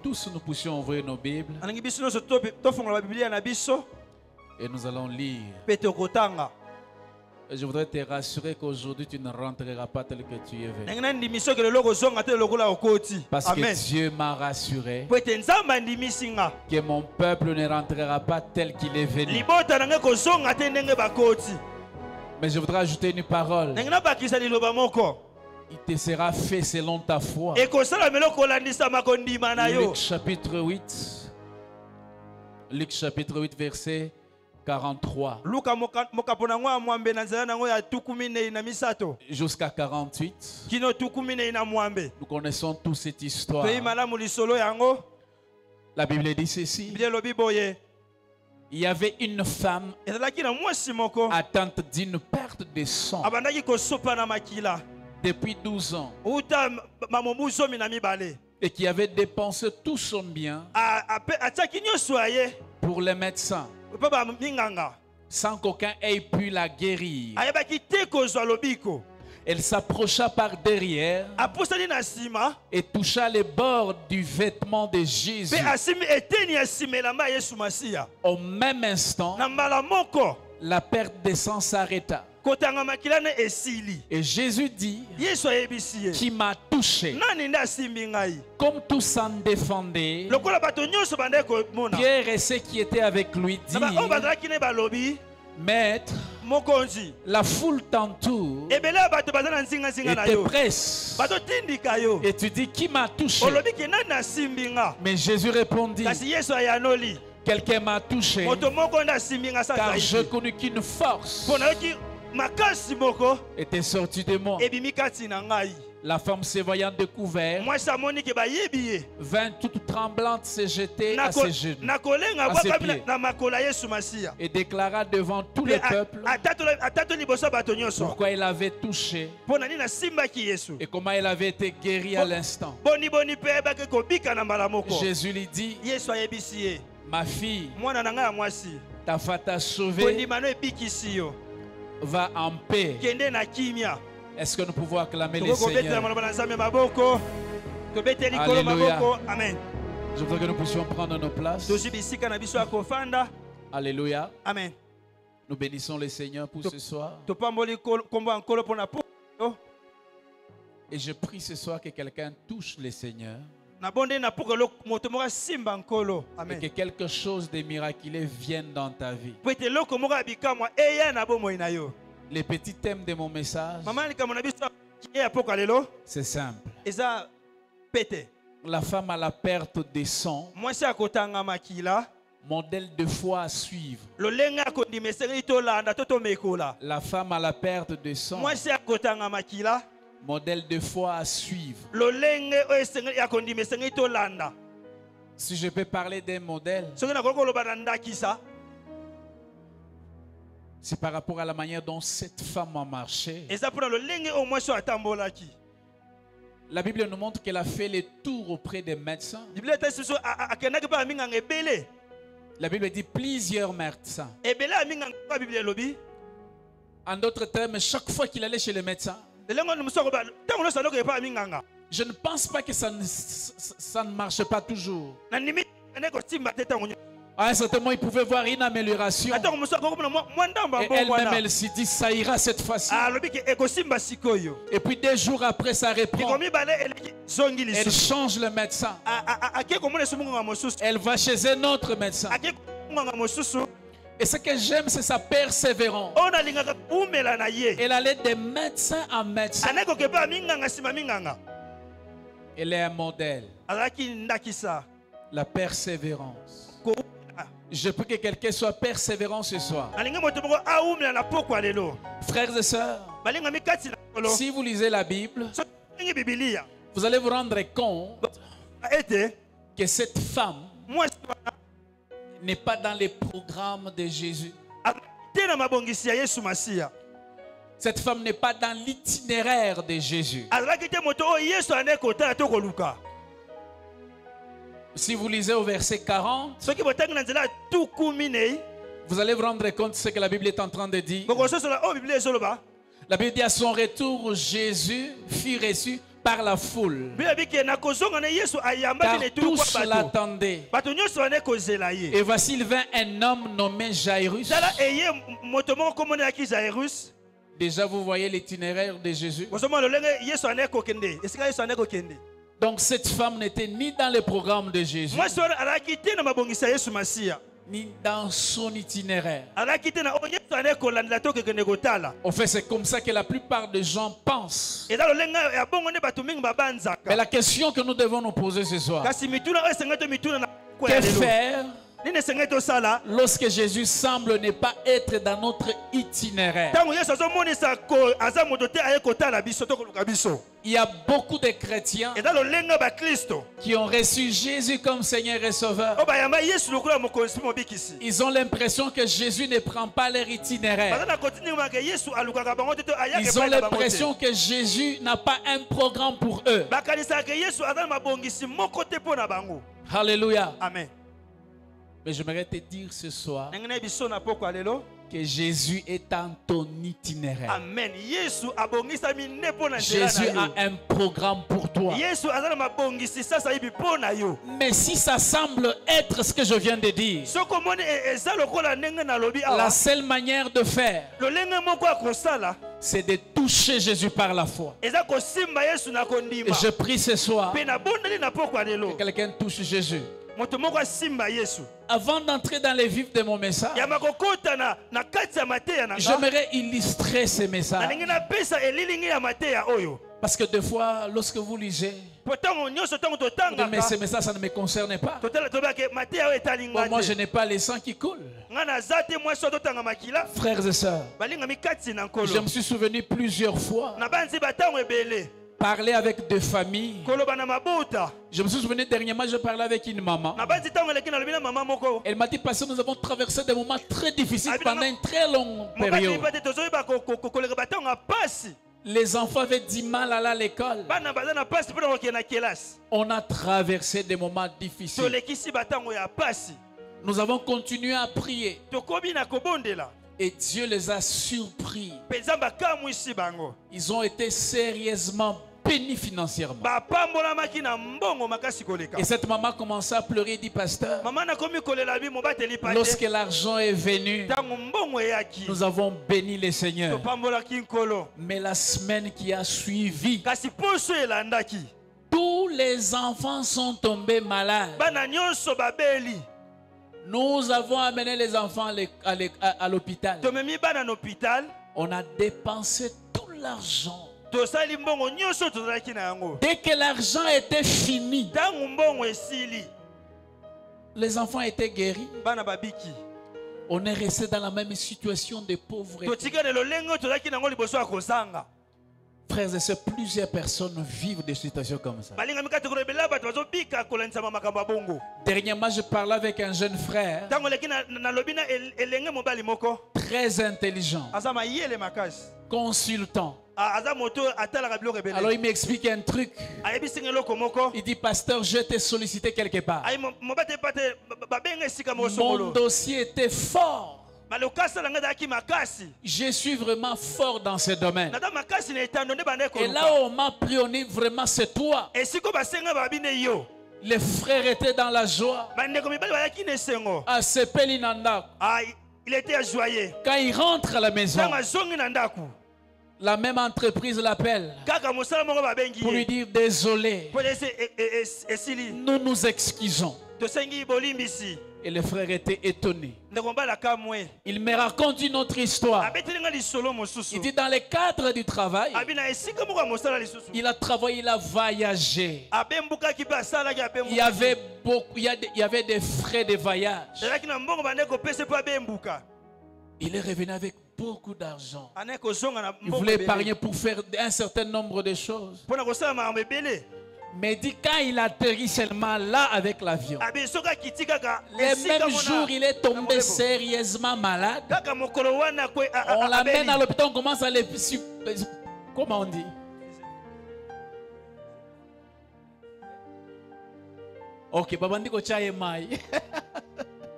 tous nous puissions ouvrir nos Bibles et nous allons lire. Et je voudrais te rassurer qu'aujourd'hui tu ne rentreras pas tel que tu es venu. Parce que Dieu m'a rassuré que mon peuple ne rentrera pas tel qu'il est venu. Mais je voudrais ajouter une parole. Il te sera fait selon ta foi. Luc chapitre 8, verset 43. Jusqu'à 48. Nous connaissons tous cette histoire. La Bible dit ceci. Il y avait une femme atteinte d'une perte de sang depuis 12 ans et qui avait dépensé tout son bien pour les médecins sans qu'aucun ait pu la guérir. Elle s'approcha par derrière et toucha les bords du vêtement de Jésus. Au même instant, la perte de sang s'arrêta. Et Jésus dit, qui m'a touché. Comme tout s'en défendait, Pierre et ceux qui étaient avec lui dirent, Maître, la foule t'entoure et te presse. Et tu dis, qui m'a touché? Mais Jésus répondit, quelqu'un m'a touché, car je connais qu'une force était sortie de moi. La femme se voyant découverte vint toute tremblante se jeter à ses genoux, à ses pieds, et déclara devant tout le peuple pourquoi il avait touché et comment il avait été guéri à l'instant. Jésus lui dit, ma fille, ta foi t'a sauvée, va en paix. Est-ce que nous pouvons acclamer le Seigneur? Alléluia. Amen. Je voudrais que nous puissions prendre nos places. Alléluia. Amen. Nous bénissons le Seigneur pour ce soir. Et je prie ce soir que quelqu'un touche le Seigneur. Et que quelque chose de miraculeux vienne dans ta vie. Les petits thèmes de mon message, c'est simple. La femme à la perte de sang, modèle de foi à suivre. La femme à la perte de sang, modèle de foi à suivre. Si je peux parler d'un modèle, c'est par rapport à la manière dont cette femme a marché. La Bible nous montre qu'elle a fait les tours auprès des médecins. La Bible dit plusieurs médecins. En d'autres termes, chaque fois qu'il allait chez les médecins, je ne pense pas que ça ne marche pas toujours. À un certain moment, il pouvait voir une amélioration. Et elle-même, elle s'est dit, ça ira cette fois-ci. Et puis 2 jours après, ça reprend. Elle change le médecin. Elle va chez un autre médecin. Et ce que j'aime, c'est sa persévérance. Elle allait de médecin en médecin. Elle est un modèle. La persévérance. Je prie que quelqu'un soit persévérant ce soir. Frères et sœurs, si vous lisez la Bible, vous allez vous rendre compte que cette femme n'est pas dans les programmes de Jésus. Cette femme n'est pas dans l'itinéraire de Jésus. Si vous lisez au verset 40, vous allez vous rendre compte de ce que la Bible est en train de dire. La Bible dit à son retour, Jésus fut reçu par la foule. Car tous l'attendaient. Et voici il vint un homme nommé Jairus. Déjà vous voyez l'itinéraire de Jésus. Donc cette femme n'était ni dans le programme de Jésus, ni dans son itinéraire. En fait, c'est comme ça que la plupart des gens pensent. Mais la question que nous devons nous poser ce soir, que faire lorsque Jésus semble ne pas être dans notre itinéraire? Il y a beaucoup de chrétiens qui ont reçu Jésus comme Seigneur et Sauveur. Ils ont l'impression que Jésus ne prend pas leur itinéraire. Ils ont l'impression que Jésus n'a pas un programme pour eux. Alléluia. Amen. Mais j'aimerais te dire ce soir que Jésus est dans ton itinéraire. Amen. Jésus a un programme pour toi. Mais si ça semble être ce que je viens de dire, la seule manière de faire, c'est de toucher Jésus par la foi. Et je prie ce soir que quelqu'un touche Jésus. Avant d'entrer dans les vifs de mon message, j'aimerais illustrer ce message. Parce que des fois, lorsque vous lisez, mais ce message, ça ne me concerne pas. Bon, moi, je n'ai pas les sangs qui coulent. Frères et sœurs, je me suis souvenu plusieurs fois parler avec des familles. Je me suis souvenu dernièrement, je parlais avec une maman. Elle m'a dit, pasteur, nous avons traversé des moments très difficiles pendant une très longue période. Les enfants avaient du mal à aller à l'école. On a traversé des moments difficiles. Nous avons continué à prier. Et Dieu les a surpris. Ils ont été sérieusement bénis financièrement. Et cette maman commençait à pleurer et dit, pasteur, lorsque l'argent est venu, nous avons béni le Seigneur. Mais la semaine qui a suivi, tous les enfants sont tombés malades. Nous avons amené les enfants à l'hôpital. On a dépensé tout l'argent. Dès que l'argent était fini, les enfants étaient guéris. On est resté dans la même situation de pauvreté. Frères et sœurs, plusieurs personnes vivent des situations comme ça. Dernièrement, je parlais avec un jeune frère très intelligent, consultant. Alors il m'explique un truc. Il dit, pasteur, je t'ai sollicité quelque part. Mon dossier était fort. Je suis vraiment fort dans ce domaine. Et là où on m'a prié, vraiment c'est toi. Les frères étaient dans la joie. À Sepelinanda, il était joyeux. Quand il rentre à la maison, la même entreprise l'appelle pour lui dire, désolé, nous nous excusons. Et le frère était étonné. Il me raconte une autre histoire. Il dit, dans le cadre du travail, il a travaillé, il a voyagé. Il y avait des frais de voyage. Il est revenu avec beaucoup d'argent. Il voulait épargner pour faire un certain nombre de choses. Mais dit, quand il atterrit seulement là avec l'avion, le même jour il est tombé sérieusement malade. On l'amène à l'hôpital, on commence à les... Comment on dit? Ok,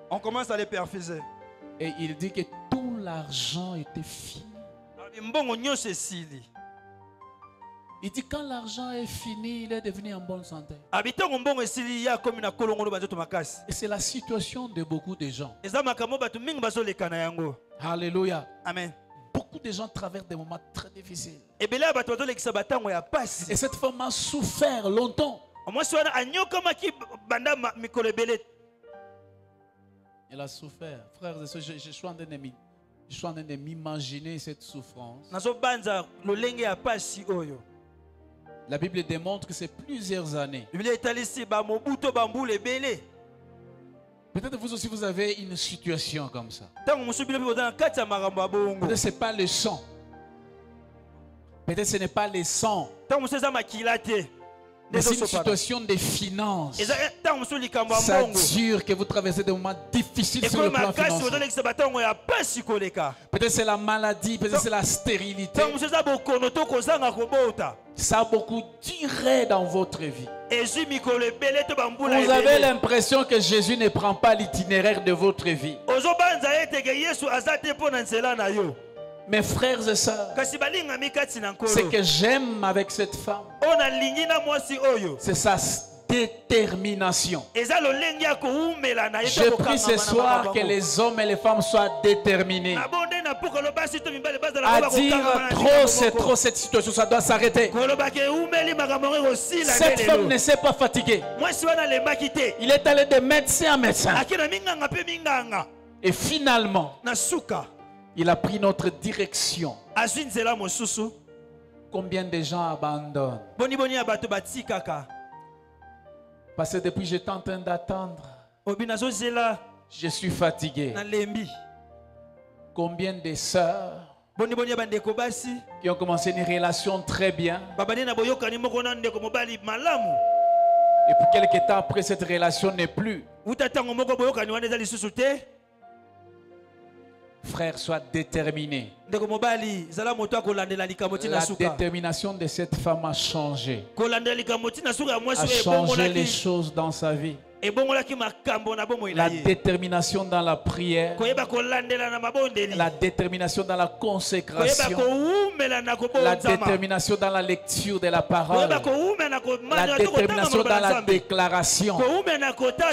on commence à les perfuser. Et il dit que tout l'argent était fini. Il dit quand l'argent est fini, il est devenu en bonne santé. Et c'est la situation de beaucoup de gens. Alléluia. Amen. Beaucoup de gens traversent des moments très difficiles. Et cette femme a souffert longtemps. Elle a souffert. Frères et sœurs, je suis en train de m'imaginer cette souffrance. La Bible démontre que c'est plusieurs années. Peut-être vous aussi vous avez une situation comme ça. Peut-être ce n'est pas le sang. Peut-être ce n'est pas le sang. Mais c'est une situation de finances. Ça dure que vous traversez des moments difficiles sur le plan financier. Peut-être c'est la maladie, peut-être c'est la stérilité. Ça a beaucoup duré dans votre vie. Vous avez l'impression que Jésus ne prend pas l'itinéraire de votre vie. Mes frères et sœurs, ce que j'aime avec cette femme, c'est sa détermination. Je prie ce soir que les hommes et les femmes soient déterminés à dire trop, c'est trop, cette situation, ça doit s'arrêter. Cette femme ne s'est pas fatiguée. Il est allé de médecin en médecin. Et finalement, il a pris notre direction. Combien de gens abandonnent? Parce que depuis j'étais en train d'attendre, je suis fatigué. Combien de sœurs qui ont commencé une relation très bien, et puis quelques temps après cette relation n'est plus. Frère, sois déterminé. La détermination de cette femme a changé. A changé les choses dans sa vie. La détermination dans la prière, la détermination dans la consécration, la détermination dans la lecture de la parole, la détermination dans la déclaration.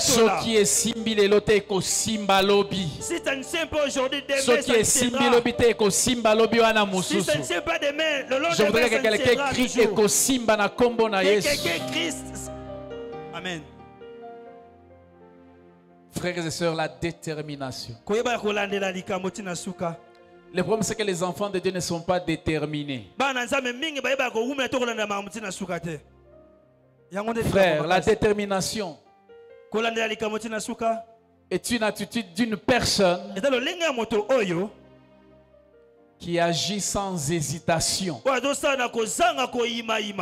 Ce qui est simbi lelote ko simba lobi. Ce qui est simbi lobi te ko simba lobi wana mususu. Je voudrais que quelqu'un crie ko simba na kombo na Yesu. Amen. Frères et sœurs, la détermination. Le problème, c'est que les enfants de Dieu ne sont pas déterminés. Frère, la détermination est une attitude d'une personne qui agit sans hésitation,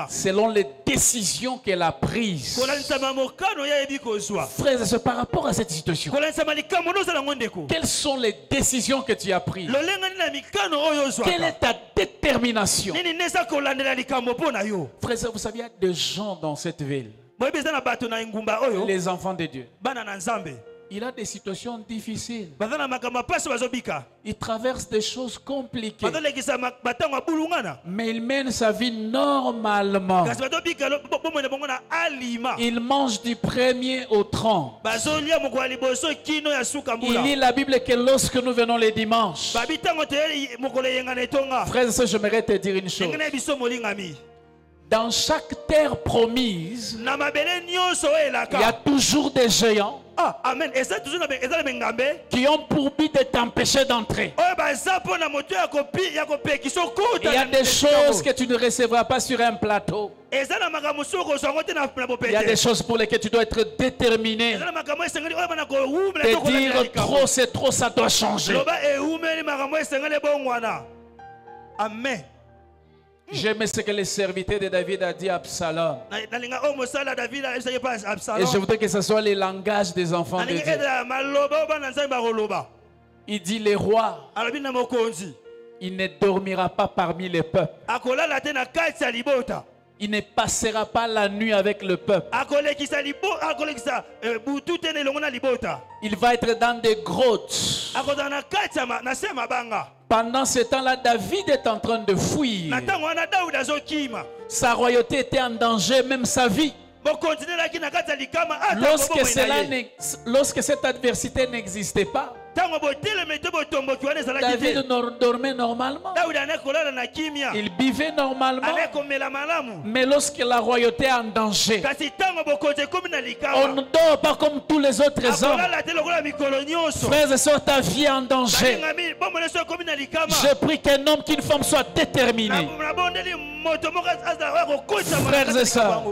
selon les décisions qu'elle a prises. Frères et sœurs, par rapport à cette situation, quelles sont les décisions que tu as prises? Quelle est ta détermination? Frères et sœurs, vous savez, il y a des gens dans cette ville, les enfants de Dieu. Il a des situations difficiles. Il traverse des choses compliquées. Mais il mène sa vie normalement. Il mange du 1er au 30. Il lit la Bible que lorsque nous venons les dimanches. Frère et sœurs, j'aimerais te dire une chose. Dans chaque terre promise, il y a toujours des géants qui ont pour but de t'empêcher d'entrer. Il y a des choses que tu ne recevras pas sur un plateau. Il y a des choses pour lesquelles tu dois être déterminé. De dire trop, c'est trop, ça doit changer. Amen. J'aime ce que le serviteur de David a dit à Absalom. Et je voudrais que ce soit le langage des enfants de Dieu. Il dit le roi, il ne dormira pas parmi les peuples. Il ne passera pas la nuit avec le peuple. Il va être dans des grottes. Pendant ce temps-là, David est en train de fuir. Sa royauté était en danger, même sa vie. Lorsque cette adversité n'existait pas, David dormait normalement. Il vivait normalement. Mais lorsque la royauté est en danger, on ne dort pas comme tous les autres hommes. Frères et sœurs, ta vie est en danger. Je prie qu'un homme, qu'une femme soit déterminé. Frères et sœurs,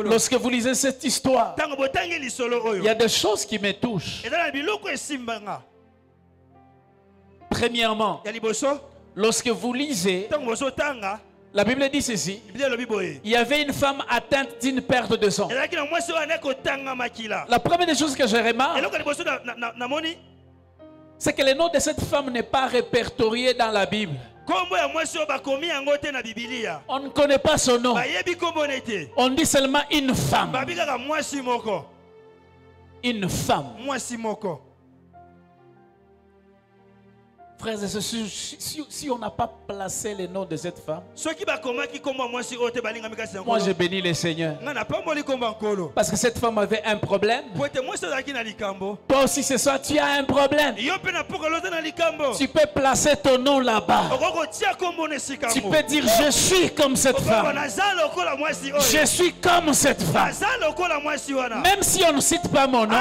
lorsque vous lisez cette histoire, il y a des choses qui me touchent. Premièrement, lorsque vous lisez, la Bible dit ceci: il y avait une femme atteinte d'une perte de sang. La première des choses que je remarque, c'est que le nom de cette femme n'est pas répertorié dans la Bible. On ne connaît pas son nom. On dit seulement une femme. Une femme. Frères et sœurs, si on n'a pas placé le nom de cette femme, moi je bénis le Seigneur. Parce que cette femme avait un problème. Toi aussi ce soir tu as un problème. Tu peux placer ton nom là-bas. Tu peux dire: je suis comme cette femme. Je suis comme cette femme. Même si on ne cite pas mon nom,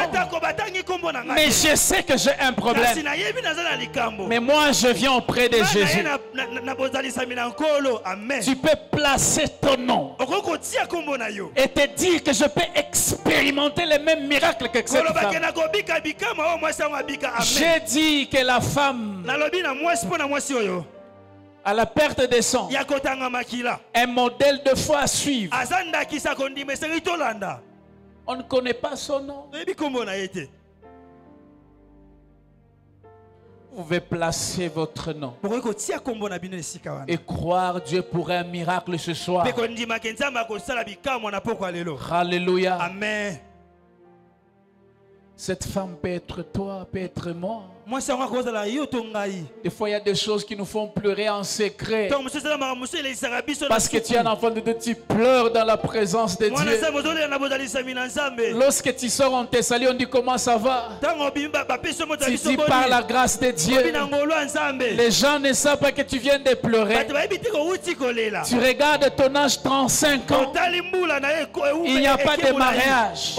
mais je sais que j'ai un problème. Mais moi je viens auprès de Jésus. Tu peux placer ton nom et te dire que je peux expérimenter les mêmes miracles que cette femme. J'ai dit que la femme, à la perte de sang, un modèle de foi à suivre. On ne connaît pas son nom. Vous pouvez placer votre nom et croire Dieu pour un miracle ce soir. Alléluia. Amen. Cette femme peut être toi, peut être moi. Des fois, il y a des choses qui nous font pleurer en secret. Parce que tu es un enfant de Dieu, tu pleures dans la présence de Dieu. Lorsque tu sors en Thessalie, on dit: comment ça va? Tu dis: par la grâce de Dieu. Les gens ne savent pas que tu viens de pleurer. Tu regardes ton âge, 35 ans. Il n'y a pas de mariage.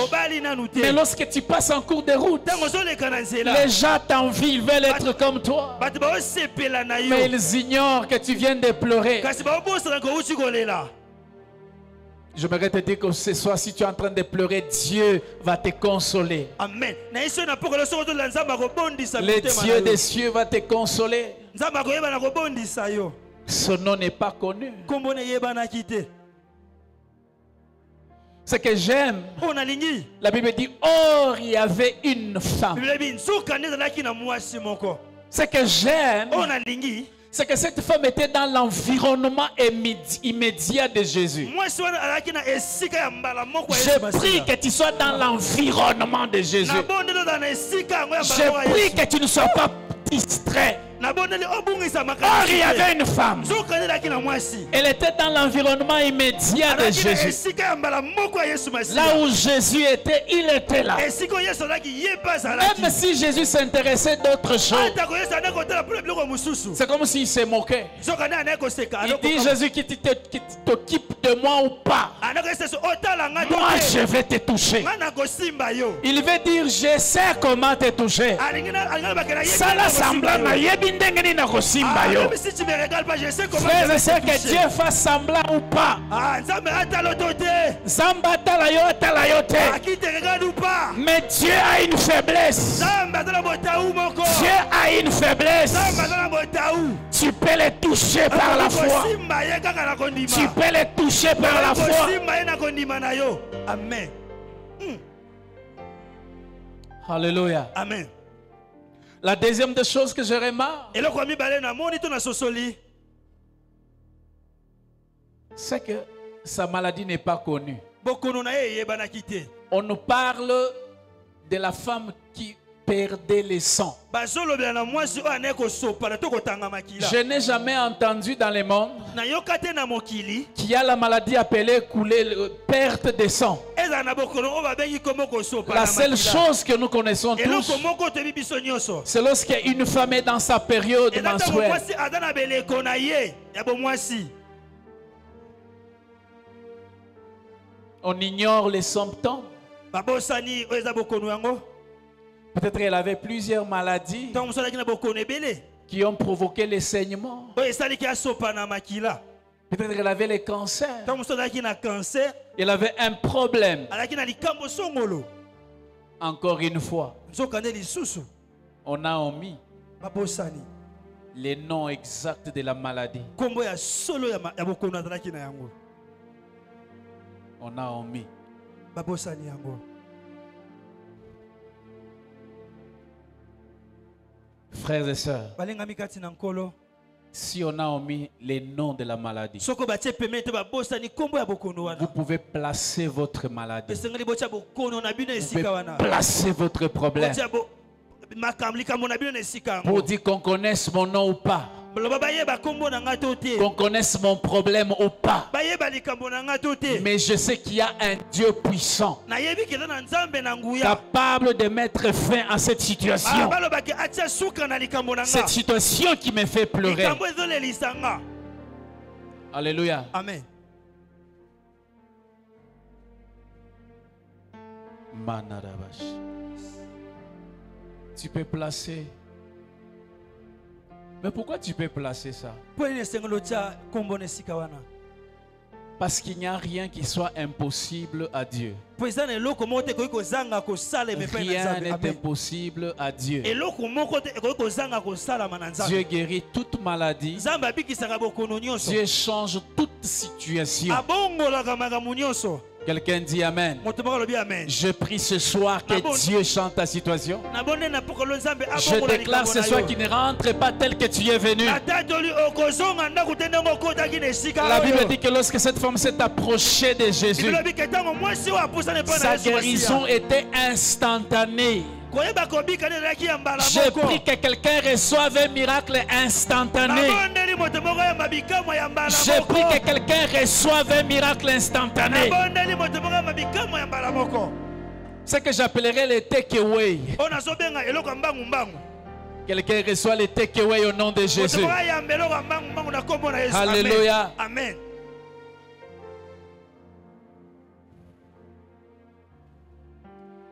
Mais lorsque tu passes en cours de route, les gens t'envient. Ils veulent être comme toi, mais ils ignorent que tu viens de pleurer. J'aimerais te dire que ce soir, si tu es en train de pleurer, Dieu va te consoler. Amen. Le Dieu des cieux va te consoler. Son nom n'est pas connu. Ce que j'aime, la Bible dit: or il y avait une femme. Ce que j'aime, c'est que cette femme était dans l'environnement immédiat de Jésus. Je prie que tu sois dans l'environnement de Jésus. Je prie que tu ne sois pas distrait. Or il y avait une femme. Elle était dans l'environnement immédiat de Jésus. Là où Jésus était, il était là. Même si Jésus s'intéressait d'autres choses, c'est comme s'il se moquait. Il dit: Jésus, qui t'occupe de moi ou pas, moi je vais te toucher. Il veut dire: je sais comment te toucher. Ça l'a semblant. Frères et sœurs, que Dieu fasse semblant ou pas, mais Dieu a une faiblesse. Dieu a une faiblesse. Tu peux les toucher par la foi. Tu peux les toucher par la foi. Amen. Alléluia. Amen. La deuxième des choses que je remarque, c'est que sa maladie n'est pas connue. On nous parle de la femme qui perdait le sang. Je n'ai jamais entendu dans le monde qu'il y a la maladie appelée perte de sang. La seule chose que nous connaissons tous, c'est lorsqu'une femme est dans sa période menstruelle. On ignore les symptômes. Peut-être qu'elle avait plusieurs maladies qui ont provoqué les saignements. Peut-être qu'elle avait les cancers. Elle avait un problème. Encore une fois, on a omis les noms exacts de la maladie. On a omis. Frères et sœurs, si on a omis les noms de la maladie, vous pouvez placer votre maladie. Vous pouvez placer votre problème pour dire qu'on connaisse mon nom ou pas, qu'on connaisse mon problème ou pas. Mais je sais qu'il y a un Dieu puissant, capable de mettre fin à cette situation. Cette situation qui me fait pleurer. Alléluia. Amen. Tu peux placer. Mais pourquoi tu peux placer ça? Parce qu'il n'y a rien qui soit impossible à Dieu. Rien n'est impossible à Dieu. Dieu guérit toute maladie. Dieu change toute situation. Quelqu'un dit Amen. Je prie ce soir que Dieu change ta situation. Je déclare ce soir qu'il ne rentre pas tel que tu es venu. La Bible dit que lorsque cette femme s'est approchée de Jésus, sa guérison était instantanée. Je prie que quelqu'un reçoive un miracle instantané. Je prie que quelqu'un reçoive un miracle instantané. Ce que j'appellerais le takeaway. Quelqu'un reçoit le takeaway au nom de Jésus. Alléluia. Amen.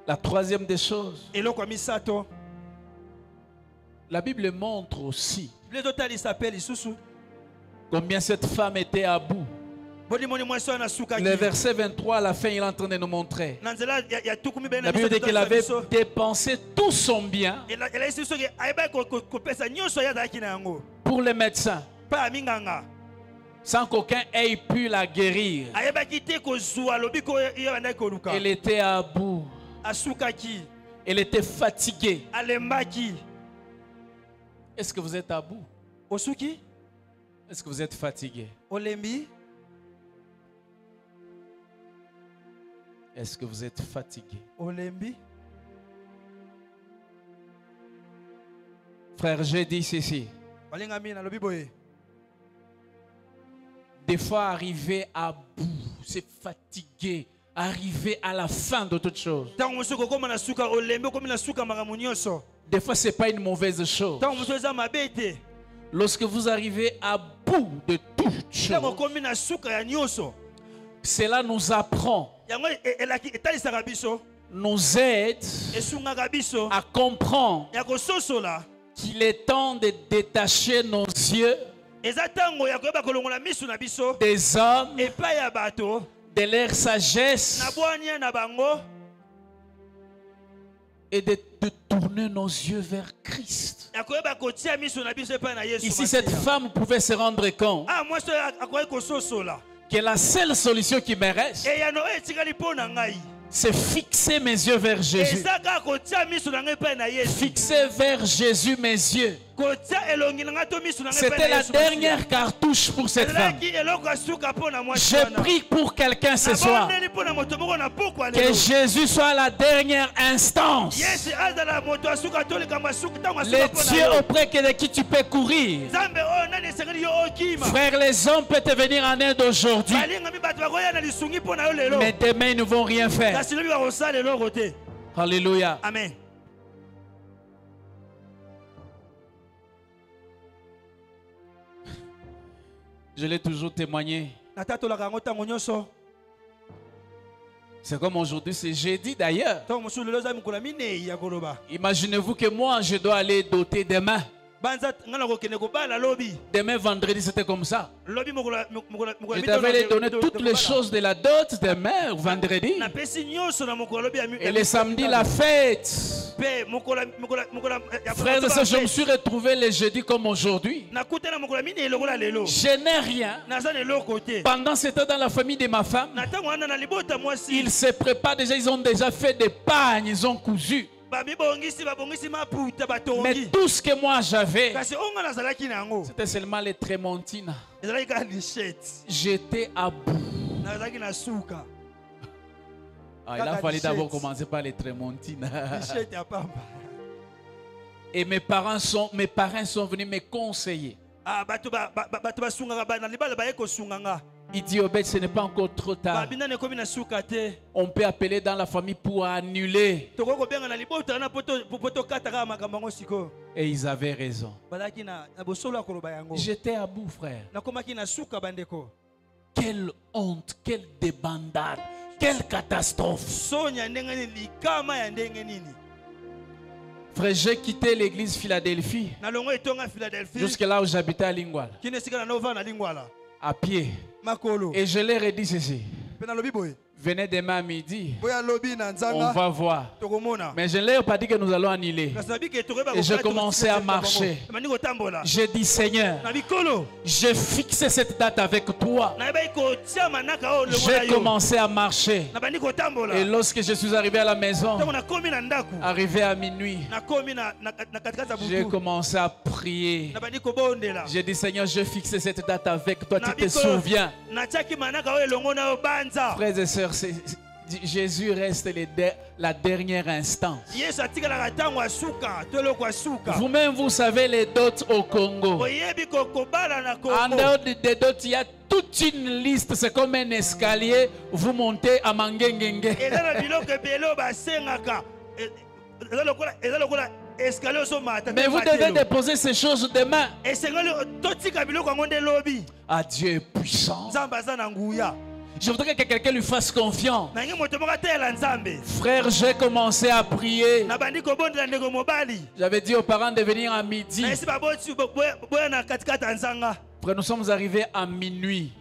La troisième des choses, la Bible montre aussi combien cette femme était à bout. Le verset 23 à la fin, il est en train de nous montrer. La Bible dit qu'elle avait dépensé tout son bien pour les médecins, sans qu'aucun ait pu la guérir. Elle était à bout. Elle était fatiguée. Est-ce que vous êtes à bout? Est-ce que vous êtes fatigué? Est-ce que vous êtes fatigué? Frère, j'ai dit ceci. Des fois, arriver à bout, c'est fatigué. Arriver à la fin de toute chose. Des fois, ce n'est pas une mauvaise chose. Lorsque vous arrivez à bout de toute chose, cela nous apprend, nous aide à comprendre qu'il est temps de détacher nos yeux des hommes, de leur sagesse, et de tourner nos yeux vers Christ. Ici, cette femme pouvait se rendre compte que la seule solution qui me reste, c'est fixer mes yeux vers Jésus. Fixer vers Jésus mes yeux. C'était la dernière cartouche pour cette femme. Je prie pour quelqu'un ce soir. Que Jésus soit la dernière instance. Les dieux auprès de qui tu peux courir. Frère, les hommes peuvent te venir en aide aujourd'hui. Mais demain, ils ne vont rien faire. Alléluia. Amen. Je l'ai toujours témoigné. C'est comme aujourd'hui, c'est jeudi d'ailleurs. Imaginez-vous que moi, je dois aller doter demain. Demain vendredi, c'était comme ça. Je t'avais donné toutes les choses de la dot demain, vendredi. Et le samedi, la fête. Frères et sœurs, je me suis retrouvé le jeudi comme aujourd'hui. Je n'ai rien. Pendant ce temps, dans la famille de ma femme, ils se préparent déjà, ils ont déjà fait des pagnes, ils ont cousu. Mais tout ce que moi j'avais, c'était seulement les trémontines. J'étais à bout. Il a fallu d'abord commencer par les trémontines. Et mes parents sont venus me conseiller. Il dit, Obed, ce n'est pas encore trop tard. On peut appeler dans la famille pour annuler. Et ils avaient raison. J'étais à bout, frère. Quelle honte, quelle débandade, quelle catastrophe. Frère, j'ai quitté l'église Philadelphie. Jusque là où j'habitais à Lingwala. À pied. Et je leur ai dit ceci. Venez demain à midi. On va voir. Mais je ne leur ai pas dit que nous allons annuler. Et j'ai commencé à marcher. J'ai dit, Seigneur, j'ai fixé cette date avec toi. J'ai commencé à marcher. Et lorsque je suis arrivé à la maison, arrivé à minuit, j'ai commencé à prier. J'ai dit, Seigneur, j'ai fixé cette date avec toi. Tu te souviens? Frères et sœurs, Jésus reste la dernière instance. Vous-même, vous savez les dots au Congo. En dehors des dots, il y a toute une liste. C'est comme un escalier. Vous montez à Mangengenge. Mais vous devez déposer ces choses demain. Ah, Dieu est puissant. Je voudrais que quelqu'un lui fasse confiance. Frère, j'ai commencé à prier. J'avais dit aux parents de venir à midi. Frère, nous sommes arrivés à minuit.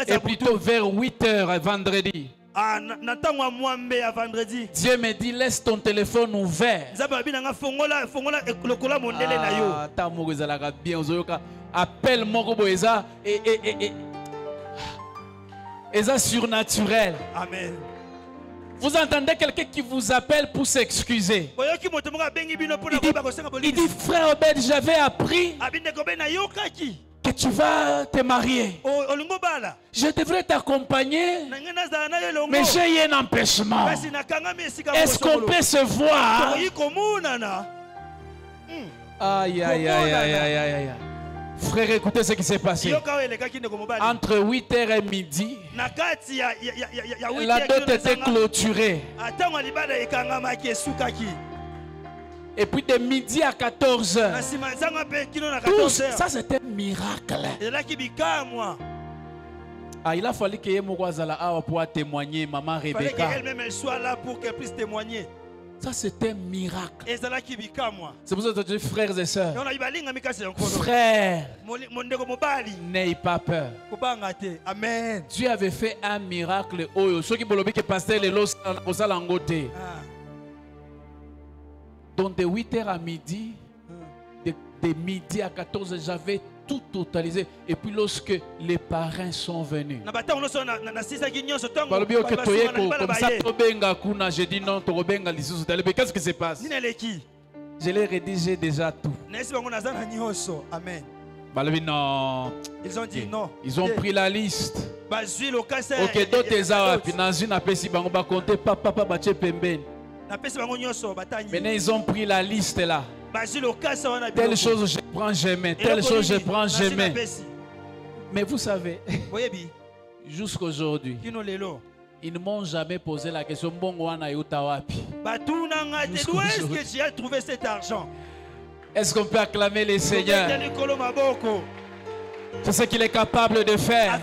Et plutôt vers 8h vendredi. Dieu me dit, laisse ton téléphone ouvert. Appelle Mogoboeza et ça surnaturel. Amen. Vous entendez quelqu'un qui vous appelle pour s'excuser. Il dit, frère Obed, j'avais appris que tu vas te marier. Je devrais t'accompagner, mais j'ai eu un empêchement. Est-ce qu'on peut se voir? Aïe, aïe, aïe, aïe, aïe, aïe. Frère, écoutez ce qui s'est passé. Entre 8h et midi, la dot était clôturée. Et puis de midi à 14h, ça c'était un miracle. Il a fallu que Yemogwazala pour témoigner, maman Rebecca. Elle soit là pour qu'elle puisse témoigner. Ça c'était un miracle. C'est pour ça que je dis, frères et sœurs, frères, n'ayez pas peur. Amen. Dieu avait fait un miracle. Ceux qui ont que pasteur les los au Salangote. Donc de 8h à midi, de midi à 14h, j'avais tout totalisé. Et puis lorsque les parrains sont venus, j'ai dit non, qu'est-ce qui se passe? Je l'ai rédigé déjà tout. Amen. Non. Ils ont dit non. Ils ont pris la liste. Ok, d'autres awapi. Maintenant, ils ont pris la liste là. Telle chose je prends jamais. Telle chose je prends jamais. Mais vous savez, jusqu'aujourd'hui, ils ne m'ont jamais posé la question. Où est-ce que tu as trouvé cet argent? Est-ce qu'on peut acclamer les seigneurs? C'est ce qu'il est capable de faire.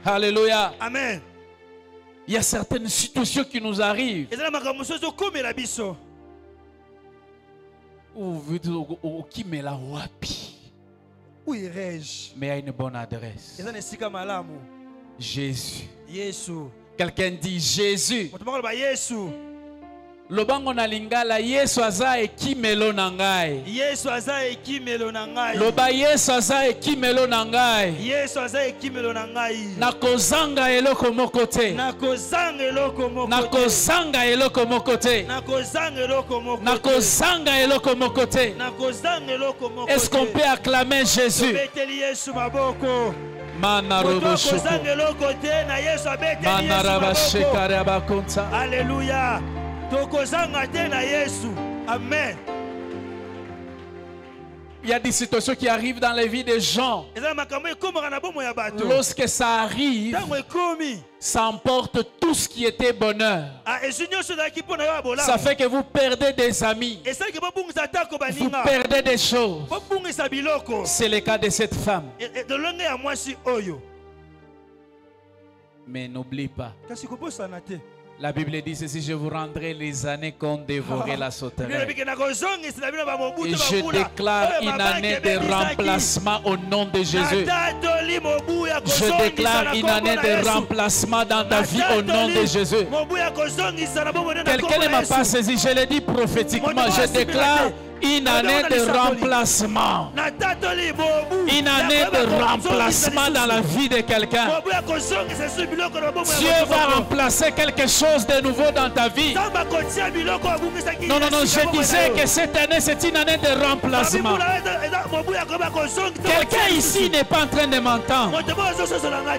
Alléluia. Amen. Il y a certaines situations qui nous arrivent. Où irais-je? Mais il y a une bonne adresse. Jésus. Quelqu'un dit Jésus. Lobango na lingala Yesu aza ekimelo na ngai. Yesu aza ekimelo na ngai. Loba Yesu aza ekimelo na ngai. Yesu aza ekimelo na ngai. Nakozanga eloko moko te. Nakozanga eloko moko te. Nakozanga eloko moko te. Nakozanga eloko moko te. Nakozanga eloko moko te. Nakozanga eloko moko te. Est-ce qu'on peut acclamer Jésus? Beteli Yesu maboko. Manaroboshuko. Manarabashekarabakonta. Alléluia. Amen. Il y a des situations qui arrivent dans la vie des gens. Lorsque ça arrive, ça emporte tout ce qui était bonheur. Ça fait que vous perdez des amis. Vous perdez des choses. C'est le cas de cette femme. Mais n'oublie pas. La Bible dit ceci: je vous rendrai les années qu'ont dévoré la sauterelle. Et je déclare une année de remplacement au nom de Jésus. Je déclare une année de remplacement dans ta vie au nom de Jésus. Quelqu'un ne m'a pas saisi, je l'ai dit prophétiquement. Je déclare une année de remplacement. Une année de remplacement dans la vie de quelqu'un. Dieu va remplacer quelque chose de nouveau dans ta vie. Non, non, non, je disais que cette année c'est une année de remplacement. Quelqu'un ici n'est pas en train de m'entendre.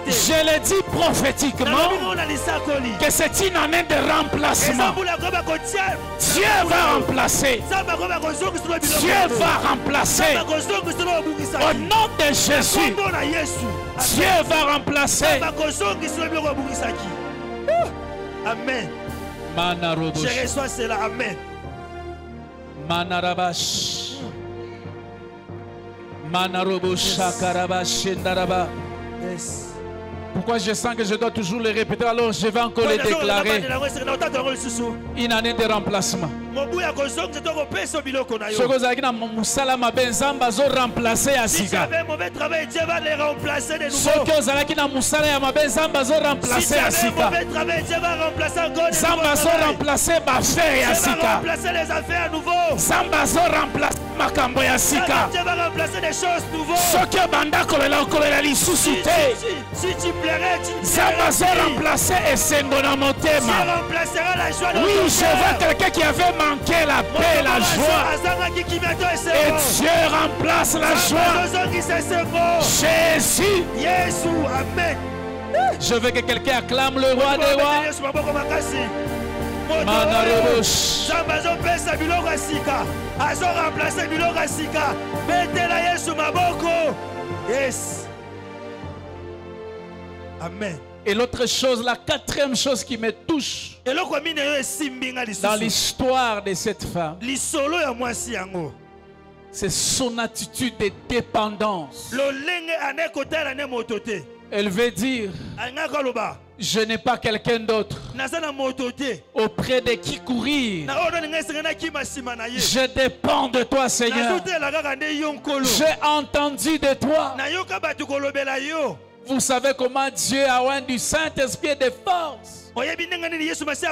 Je le dis prophétiquement que c'est une année de remplacement. Dieu va remplacer. Dieu va remplacer. Au nom de Jésus, Dieu va remplacer. Amen. Je reçois cela. Amen. Manarabash. Manaroboshakarabas. Yes. Pourquoi je sens que je dois toujours le répéter? Alors je vais encore le déclarer. Une année de remplacement. Remplacer si tu avais un mauvais travail, Dieu va les remplacer de nouveau. Si tu avais un mauvais travail, Dieu va remplacer encore de nouveau. Dieu va remplacer les affaires à nouveau. Dieu va remplacer des choses nouveaux. Si tu plairais, tu remplacer et c'est mon remplacera la joie. Oui, je vois quelqu'un qui avait manqué la paix, la joie. Et Dieu remplace la joie. Jésus. Amen. Je veux que quelqu'un acclame le roi des rois. Yes. Amen. Et l'autre chose, la quatrième chose qui me touche dans l'histoire de cette femme, c'est son attitude de dépendance. Elle veut dire: je n'ai pas quelqu'un d'autre auprès de qui courir. Je dépends de toi, Seigneur. J'ai entendu de toi. Vous savez comment Dieu a oint du Saint-Esprit et de force.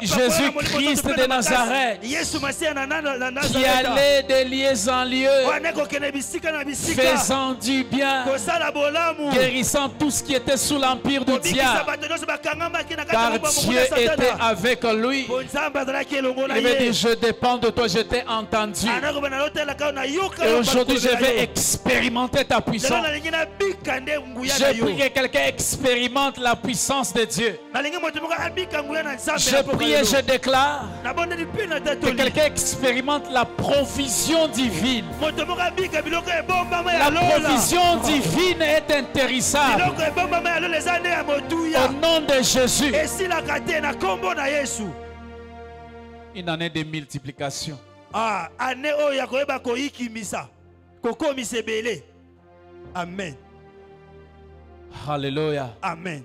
Jésus-Christ de Nazareth, qui allait de lieu en lieu, faisant du bien, guérissant tout ce qui était sous l'empire du diable, car Dieu était avec lui. Il avait dit, je dépends de toi, je t'ai entendu. Et aujourd'hui, je vais expérimenter ta puissance. Je prie que quelqu'un expérimente la puissance de Dieu. Je prie et je déclare que quelqu'un expérimente la provision divine. La provision divine est intéressable. Au nom de Jésus. Une année de multiplication. Amen. Alléluia. Amen.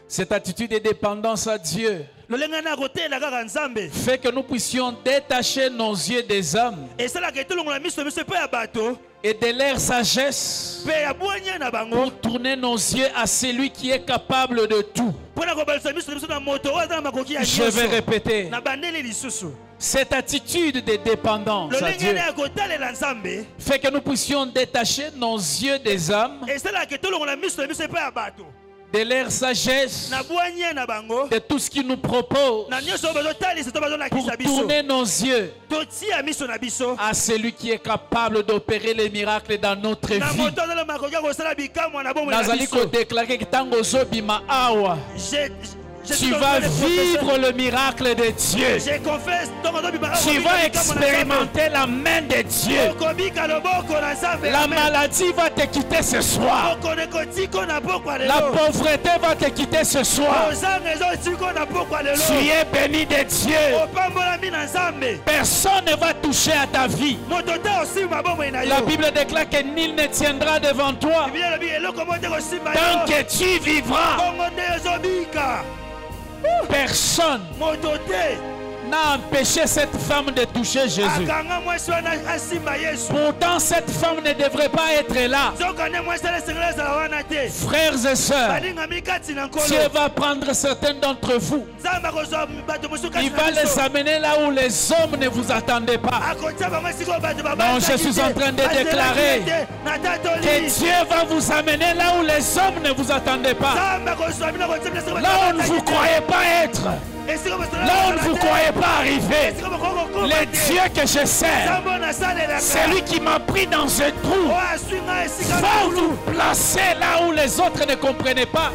Cette attitude de dépendance à Dieu fait que nous puissions détacher nos yeux des hommes et de leur sagesse pour tourner nos yeux à celui qui est capable de tout. Je vais répéter. Cette attitude de dépendance à Dieu fait que nous puissions détacher nos yeux des hommes, de leur sagesse, de tout ce qu'ils nous proposent, pour tourner nos yeux à celui qui est capable d'opérer les miracles dans notre vie. Tu vas vivre le miracle de Dieu. Tu vas expérimenter la main de Dieu. La maladie va te quitter ce soir. La pauvreté va te quitter ce soir. Tu es béni de Dieu. Personne ne va toucher à ta vie. La Bible déclare que nul ne tiendra devant toi tant que tu vivras. Personne n'a empêché cette femme de toucher Jésus. Pourtant, cette femme ne devrait pas être là. Frères et sœurs, Dieu va prendre certains d'entre vous. Il va les amener là où les hommes ne vous attendaient pas. Non, je suis en train de déclarer que Dieu va vous amener là où les hommes ne vous attendaient pas. Là où on ne vous croyez pas être. Là où ne vous croyez pas arriver. Le Dieu que je sers, celui qui m'a pris dans ce trou, va vous placer là où les autres ne comprenaient pas,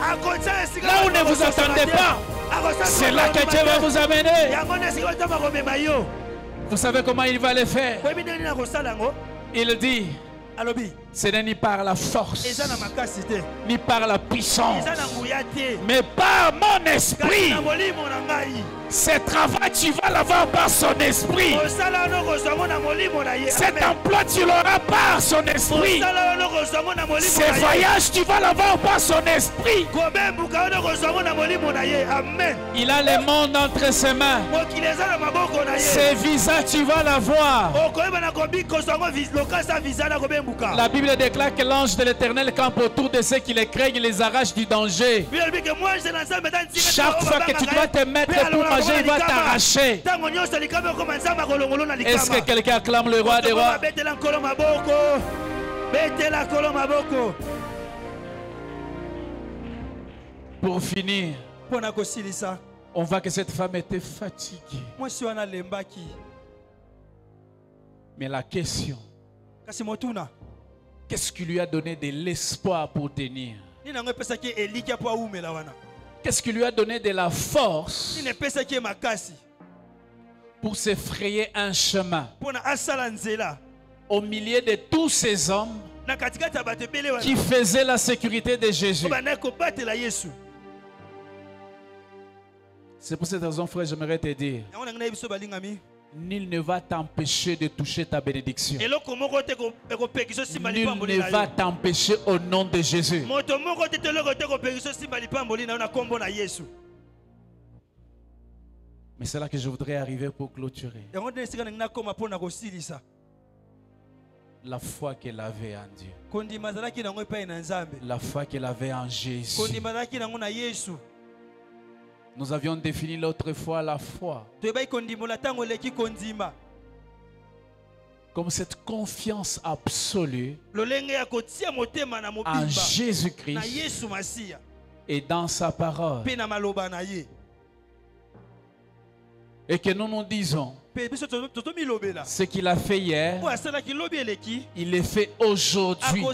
là où ne vous attendez pas. C'est là que Dieu va vous amener. Vous savez comment il va le faire? Il dit, ce n'est ni par la force, ni par la puissance, mais par mon esprit. Ce travail, tu vas l'avoir par son esprit. Cet emploi, tu l'auras par son esprit. Ce voyage, tu vas l'avoir par son esprit. Il a le monde entre ses mains. Ses visas, tu vas l'avoir. La Bible déclare que l'ange de l'Éternel campe autour de ceux qui les craignent, il les arrache du danger. Chaque fois que tu dois te mettre pour manger, il va t'arracher. Est-ce que quelqu'un acclame le roi des rois? Pour finir, on voit que cette femme était fatiguée. Mais la question, qu'est-ce qui lui a donné de l'espoir pour tenir? Qu'est-ce qui lui a donné de la force pour se frayer un chemin au milieu de tous ces hommes qui faisaient la sécurité de Jésus? C'est pour cette raison, frère, j'aimerais te dire, nul ne va t'empêcher de toucher ta bénédiction. Nul ne va t'empêcher au nom de Jésus. Mais c'est là que je voudrais arriver pour clôturer. La foi qu'elle avait en Dieu. La foi qu'elle avait en Jésus Nous avions défini l'autre fois la foi comme cette confiance absolue en Jésus-Christ et dans sa parole. Et que nous nous disons, ce qu'il a fait hier, il est fait aujourd'hui.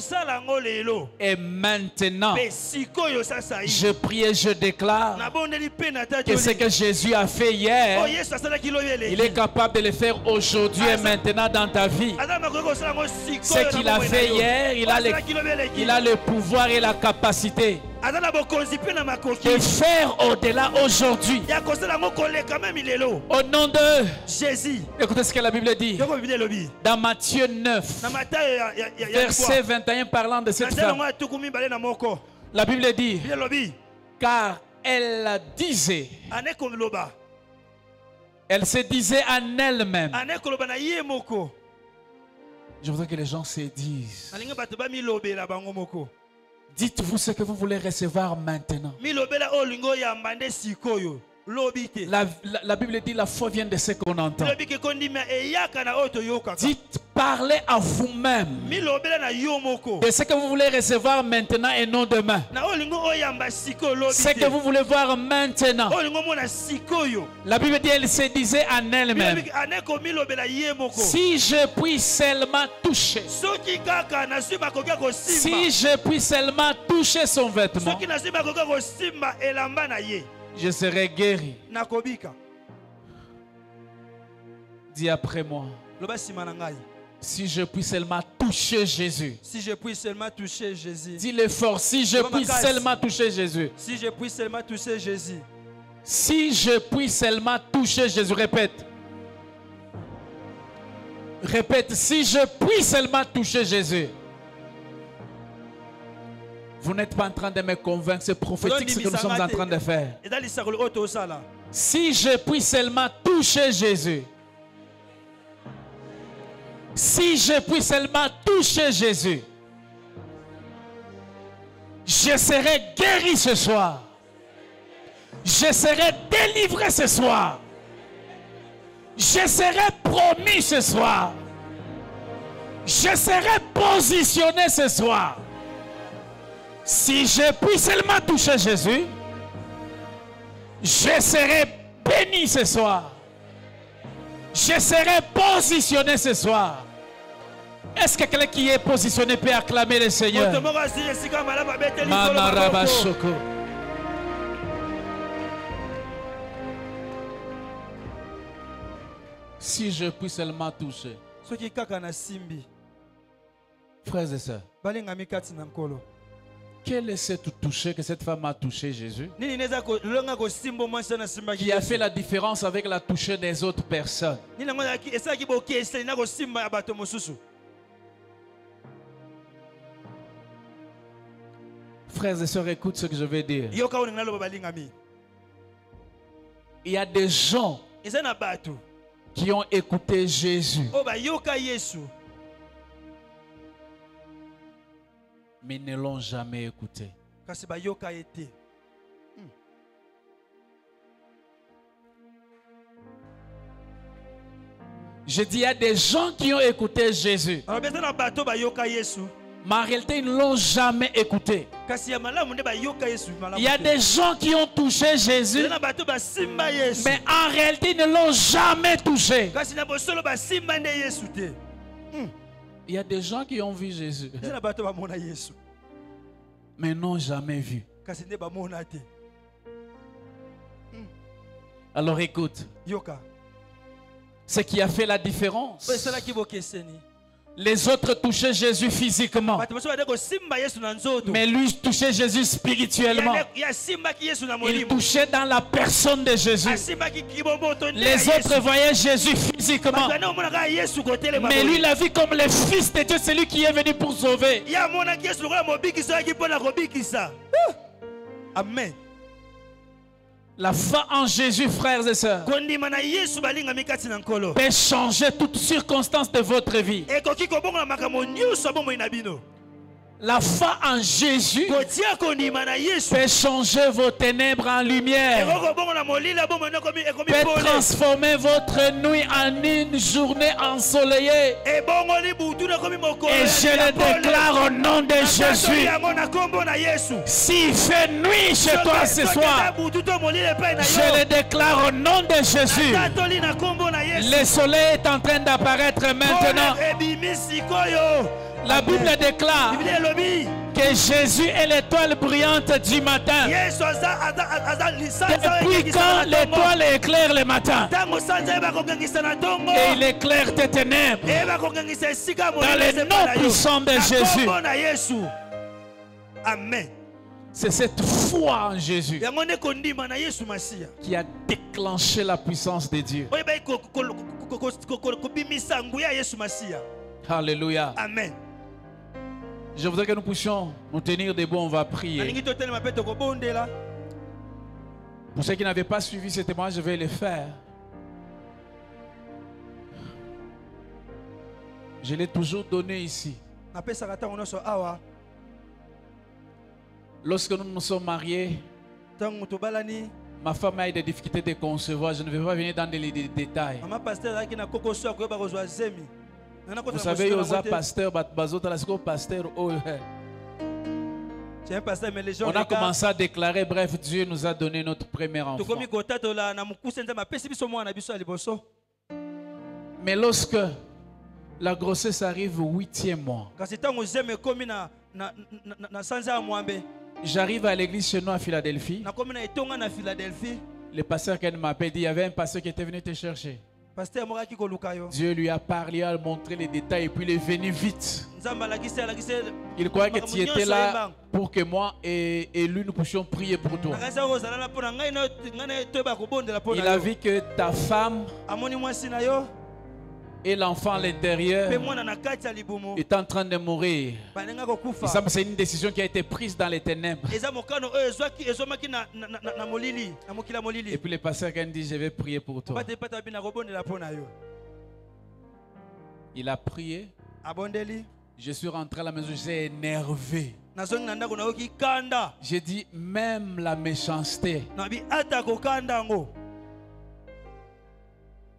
Et maintenant, je prie et je déclare que ce que Jésus a fait hier, il est capable de le faire aujourd'hui et maintenant dans ta vie. Ce qu'il a fait hier, il a le pouvoir et la capacité de faire au-delà aujourd'hui. Au nom de Jésus. Écoutez ce que la Bible dit. Dans Matthieu 9, verset 21, parlant de cette femme. La Bible dit, car elle disait, elle se disait en elle-même. Je voudrais que les gens se disent. Dites-vous ce que vous voulez recevoir maintenant. La Bible dit la foi vient de ce qu'on entend. Dites, parlez à vous-même de ce que vous voulez recevoir maintenant et non demain. Ce que vous voulez voir maintenant. La Bible dit, elle se disait en elle-même, si je puis seulement toucher, si je puis seulement toucher son vêtement, je serai guéri. Dis après moi. Si je puis seulement toucher Jésus. Si je puis seulement toucher Jésus. Dis-le fort. Si je puis seulement toucher Jésus. Si je puis seulement toucher Jésus. Si je puis seulement toucher Jésus. Répète. Répète. Si je puis seulement toucher Jésus. Vous n'êtes pas en train de me convaincre, c'est prophétique ce que nous sommes en train de faire. Si je puis seulement toucher Jésus. Si je puis seulement toucher Jésus. Je serai guéri ce soir. Je serai délivré ce soir. Je serai promis ce soir. Je serai positionné ce soir. Si je puis seulement toucher Jésus, je serai béni ce soir. Je serai positionné ce soir. Est-ce que quelqu'un qui est positionné peut acclamer le Seigneur? Si je puis seulement toucher. Frères et sœurs, quel est ce toucher que cette femme a touché Jésus? Qui a fait la différence avec la toucher des autres personnes? Frères et sœurs, écoute ce que je vais dire. Il y a des gens qui ont écouté Jésus, mais ne l'ont jamais écouté. Je dis, il y a des gens qui ont écouté Jésus, mais en réalité ils ne l'ont jamais écouté. Il y a des gens qui ont touché Jésus, mais en réalité ils ne l'ont jamais touché. Il y a des gens qui ont vu Jésus, mais n'ont jamais vu. Alors écoute, ce qui a fait la différence, les autres touchaient Jésus physiquement, mais lui touchait Jésus spirituellement. Il touchait dans la personne de Jésus. Les autres voyaient Jésus physiquement, mais lui l'a vu comme le Fils de Dieu, celui qui est venu pour sauver. Amen. La foi en Jésus, frères et sœurs, peut changer toutes circonstances de votre vie. La foi en Jésus peut changer vos ténèbres en lumière, peut transformer votre nuit en une journée ensoleillée. Et je le déclare au nom de Jésus. S'il fait nuit chez toi ce soir, je le déclare au nom de Jésus. Le soleil est en train d'apparaître maintenant. La Bible déclare que Jésus est l'étoile brillante du matin. Depuis quand l'étoile éclaire le matin? Et il éclaire tes ténèbres. Dans le nom puissant de Jésus. Amen. C'est cette foi en Jésus qui a déclenché la puissance de Dieu. Alléluia. Amen. Je voudrais que nous puissions nous tenir debout, on va prier. Pour ceux qui n'avaient pas suivi ce témoignage, je vais le faire. Je l'ai toujours donné ici. Lorsque nous nous sommes mariés, ma femme a eu des difficultés de concevoir. Je ne vais pas venir dans les détails. Vous savez, il y a un pasteur, on a commencé à déclarer, bref, Dieu nous a donné notre premier enfant. Mais lorsque la grossesse arrive au 8e mois, j'arrive à l'église chez nous à Philadelphie. Le pasteur qui m'a appelé, il y avait un pasteur qui était venu te chercher. Dieu lui a parlé, a montré les détails et puis il est venu vite. Il croyait que tu étais là pour que moi et lui nous puissions prier pour toi. Il a vu que ta femme et l'enfant à l'intérieur est en train de mourir. C'est une décision qui a été prise dans les ténèbres. Et puis le pasteur qui dit, je vais prier pour toi. Il a prié. Je suis rentré à la maison, j'ai énervé. J'ai dit, même la méchanceté.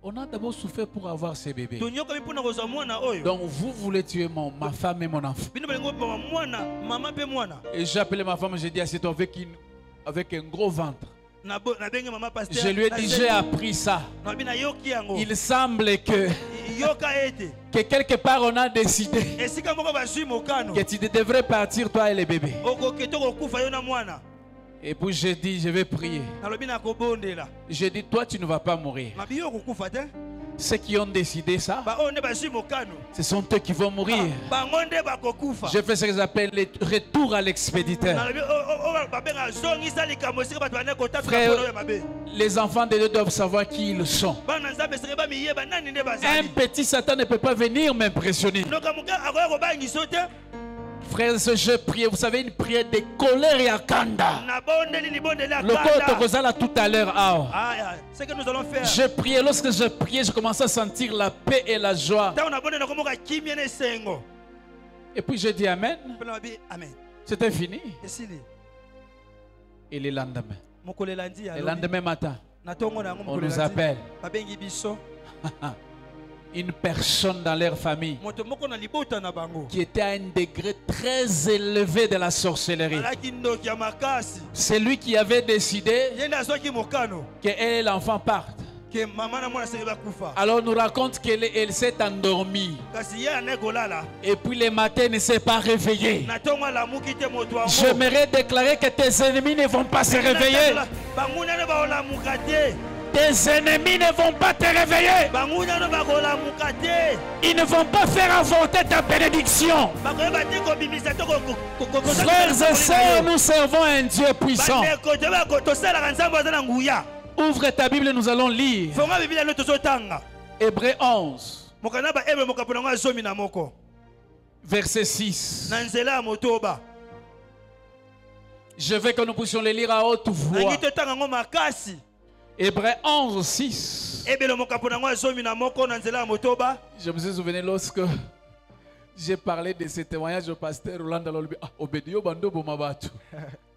On a d'abord souffert pour avoir ces bébés. Donc vous voulez tuer ma femme et mon enfant. Et j'ai appelé ma femme, j'ai dit, assieds-toi avec un gros ventre. Je lui ai dit, j'ai appris ça. Il semble que quelque part on a décidé que tu devrais partir toi et les bébés. Et puis j'ai dit, je vais prier. J'ai dit, toi tu ne vas pas mourir. Ceux qui ont décidé ça, ce sont eux qui vont mourir. Je fais ce que j'appelle le retour à l'expéditeur. Frère, les enfants de Dieu doivent savoir qui ils sont. Un petit Satan ne peut pas venir m'impressionner. Frères et sœurs, je priais, vous savez, une prière de colère et à kanda. Le corps Rosala tout à l'heure. Ce que nous allons faire. Je priais, lorsque je priais, je commençais à sentir la paix et la joie. Et puis j'ai dit Amen. C'était fini. Et le lendemain matin, on nous appelle. Une personne dans leur famille qui était à un degré très élevé de la sorcellerie. C'est lui qui avait décidé qu'elle et l'enfant partent. Alors on nous raconte qu'elle s'est endormie. Et puis le matin elle ne s'est pas réveillée. J'aimerais déclarer que tes ennemis ne vont pas se réveiller. Tes ennemis ne vont pas te réveiller. Ils ne vont pas faire avorter ta bénédiction. Frères et sœurs, nous servons un Dieu puissant. Ouvre ta Bible et nous allons lire. Hébreux 11. Verset 6. Je veux que nous puissions les lire à haute voix. Hébreux 11, 6. Je me suis souvenu lorsque J'ai parlé de ce témoignage au pasteur Rolanda Lolobi. Obedio bando bomabatu.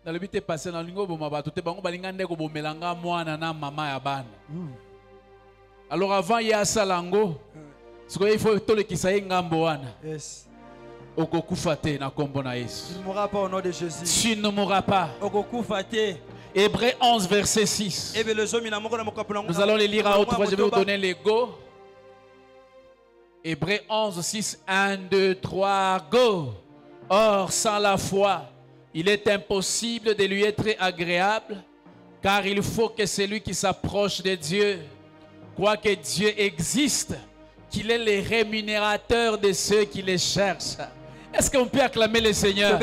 Nalobi te passé dans lingo bomabatu. Te bango balinga ndeko bomelanga mwana na mama ya bana. Alors avant ya salango, il faut tout le qui saye ngambo wana. Yes. Okokufa te na kombo na Yesu. Tu ne mourras pas au nom de Jésus. Tu ne mourras pas. Okokufa te. Hébreux 11 verset 6. Nous allons les lire à haute voix. Je vais vous donner les go. Hébreux 11, 6, 1, 2, 3, go. Or, sans la foi, il est impossible de lui être agréable, car il faut que celui qui s'approche de Dieu, croit que Dieu existe, qu'il est le rémunérateur de ceux qui le cherchent. Est-ce qu'on peut acclamer le Seigneur?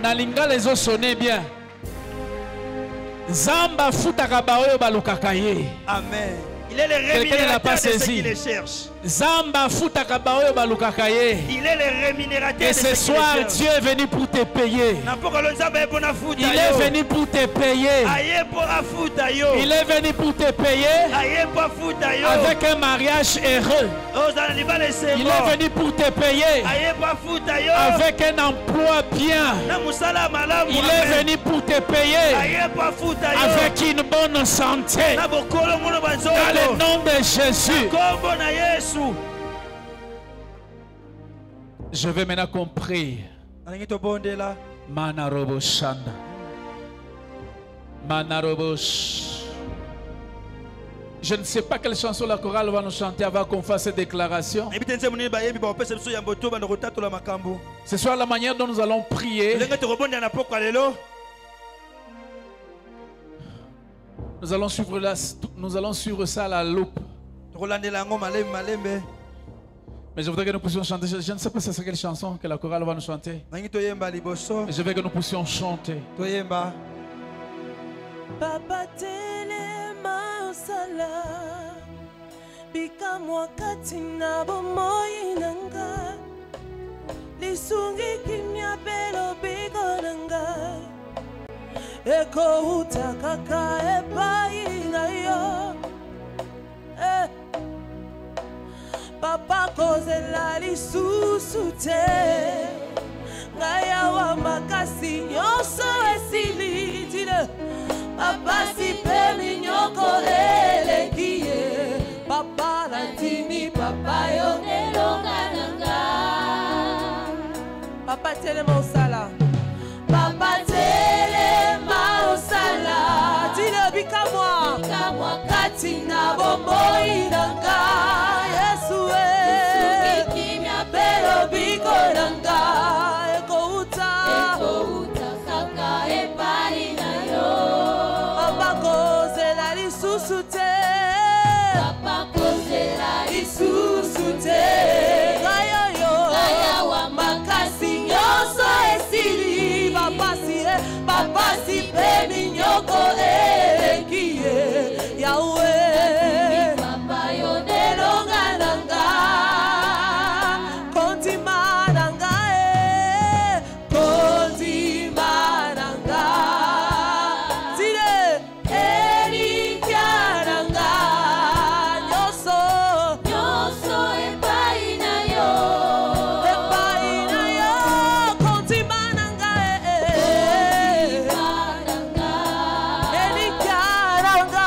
Nalinga les os sonné bien. Zamba futaka baoyo balukakaye. Amen. Il est le rémunérateur de ceux qui les cherchent. Zamba futaka baoyo balukakaye. Il est le rémunérateur. Et ce soir Dieu est venu pour te payer. Il est venu pour te payer. Il est venu pour te payer. Avec un mariage heureux. Il est venu pour te payer. Avec un emploi bien. Il est venu pour te payer. Avec une bonne santé. Dans le nom de Jésus. Je vais maintenant comprendre. Manarobo Shanda. Manarobo. Je ne sais pas quelle chanson la chorale va nous chanter avant qu'on fasse cette déclaration. Ce soir, la manière dont nous allons prier, nous allons suivre ça à la loupe. Mais je voudrais que nous puissions chanter. Je ne sais pas c'est quelle chanson que la chorale va nous chanter. Mais je veux que nous puissions chanter. Papa telema sala bika mwakati na bomoi nanga lisungi kimya belo biko nanga eko utakaka epai na yo Papa kozela lisusu te ngaya wa makasi nyoso esili dile Papa si pe minyoko elekie Papa latini Papa yo nelonga nanga Papa telema osala Papa telema osala dile bikamwa kati na bomoi nanga Yesu kimya pero biko nanga eko uta kaka epai na yo Papa kozela lisusu te Papa kozela lisusu te Gaya wa makasi nyoso esili Papa si pe minyoko elekie Yahweh Papa yo nelonga nanga Kontima nanga Kontima nanga Zile Elikia nanga Nyoso epai na yo Kontima nanga Elikia nanga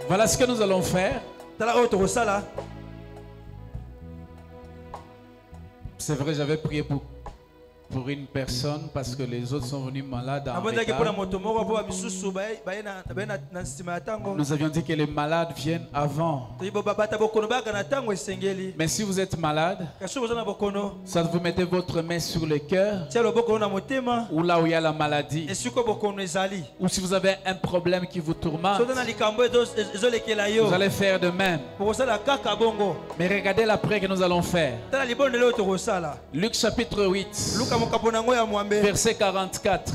Voilà ce que nous allons faire. C'est vrai, j'avais prié pour pour une personne parce que les autres sont venus malades. Nous avions dit que les malades viennent avant. Mais si vous êtes malade, ça vous mettez votre main sur le cœur ou là où il y a la maladie. Ou si vous avez un problème qui vous tourmente, vous allez faire de même. Mais regardez la prière que nous allons faire. Luc chapitre 8, verset 44.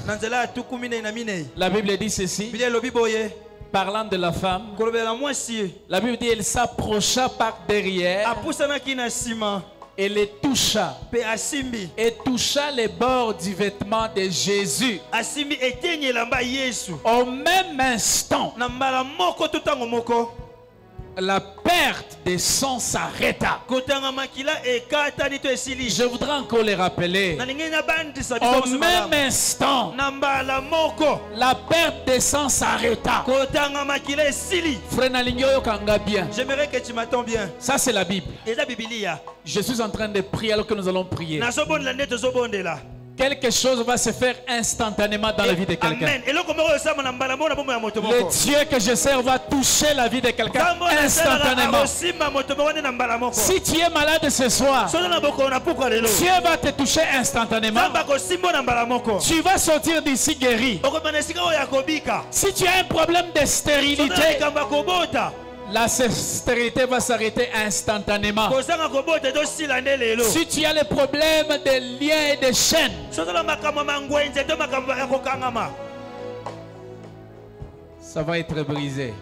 La Bible dit ceci. Parlant de la femme, la Bible dit elle s'approcha par derrière et les toucha et toucha les bords du vêtement de Jésus. Au même instant, la perte de sang s'arrêta. Je voudrais encore les rappeler. Au même instant, la perte de sang s'arrêta. J'aimerais que tu m'attends bien. Ça c'est la Bible. Je suis en train de prier alors que nous allons prier. Quelque chose va se faire instantanément dans la vie de quelqu'un. Le Dieu que je sers va toucher la vie de quelqu'un instantanément. Si tu es malade ce soir, Dieu va te toucher instantanément. Tu vas sortir d'ici guéri. Si tu as un problème de stérilité, la stérilité va s'arrêter instantanément. Si tu as les problèmes de liens et de chaînes, ça va être brisé.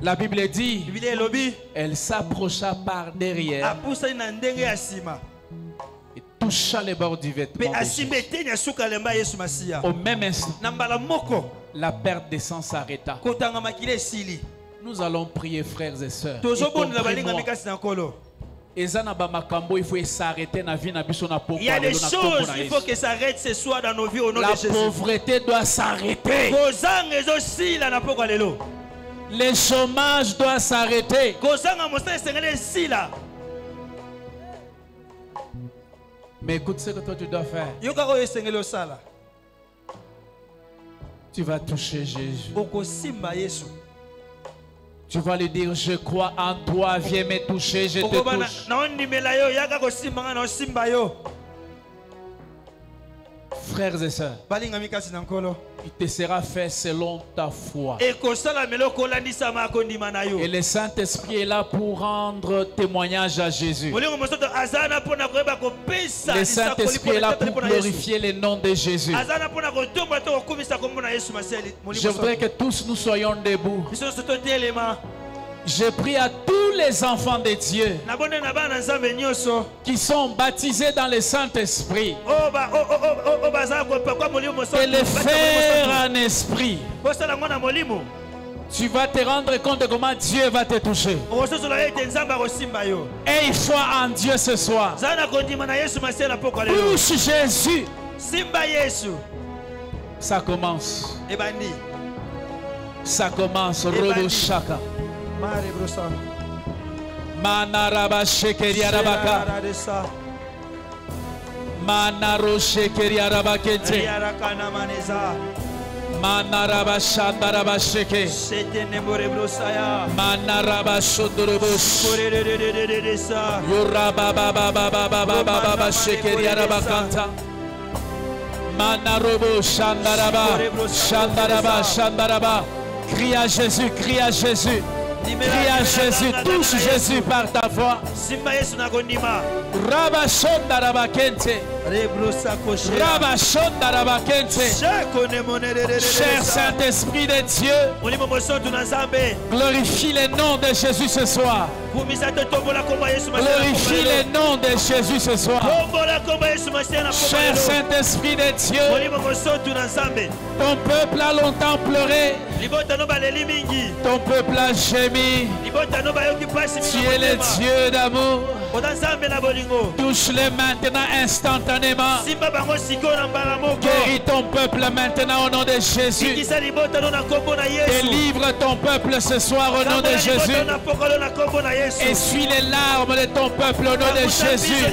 La Bible dit, elle s'approcha par derrière et toucha les bords du vêtement de Jésus. Au même instant, la perte de sang s'arrêta. Nous allons prier, frères et sœurs. Il y a des choses, il faut que ça arrête ce soir dans nos vies au nom de Jésus. La pauvreté doit s'arrêter. Le chômage doit s'arrêter. Mais écoute ce que toi tu dois faire. Tu vas toucher Jésus. Tu vas lui dire, je crois en toi, viens me toucher, je te touche. Frères et sœurs, il te sera fait selon ta foi. Et le Saint-Esprit est là pour rendre témoignage à Jésus. Le Saint-Esprit est là pour glorifier le nom de Jésus. Je voudrais que tous nous soyons debout. Je prie à tous les enfants de Dieu qui sont baptisés dans le Saint-Esprit de les faire en esprit. Tu vas te rendre compte de comment Dieu va te toucher. Et il faut en Dieu ce soir. Touche Jésus. Ça commence. Ça commence. Robo Shaka. Manaraba Shekeri Arabaka. Manaro Shekeri Arabakente. Manaraba Shandaraba Sheke. Manaraba Shundurubus. Yuraba Baba Baba Baba Baba Shekeri Arabakanta. Manarobo Shandaraba. Shandaraba Shandaraba. Crie à Jésus, crie à Jésus. Crie à Jésus, touche Jésus par ta voix. Rabashonda Rabakente. Rabashonda Rabakente. Cher Saint-Esprit de Dieu, glorifie le nom de Jésus ce soir. Glorifie le nom de Jésus ce soir. Cher Saint-Esprit de Dieu, ton peuple a longtemps pleuré. Ton peuple a gémi. Tu es le Dieu d'amour. Touche-les maintenant instantanément. Guéris ton peuple maintenant au nom de Jésus. Délivre ton peuple ce soir au nom de Jésus. Essuie les larmes de ton peuple au nom de Jésus.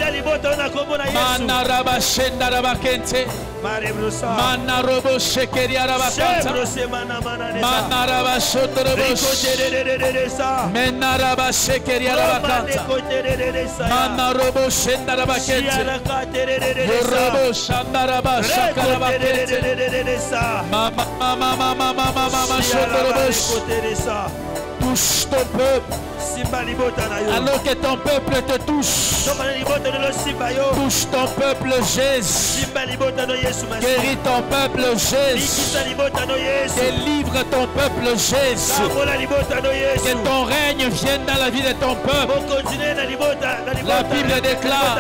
Manarobo shekeri arabakata. Manaraba shotorobosh. Menaraba shekeri arabakata. Manarobo shendarabakete. Yorobo shandaraba shakarabakete. Mama shotorobosh. Touche ton peuple. Alors que ton peuple te touche. Touche ton peuple, Jésus. Guéris ton peuple, Jésus. Délivre ton peuple, Jésus. Que ton règne vienne dans la vie de ton peuple. La Bible déclare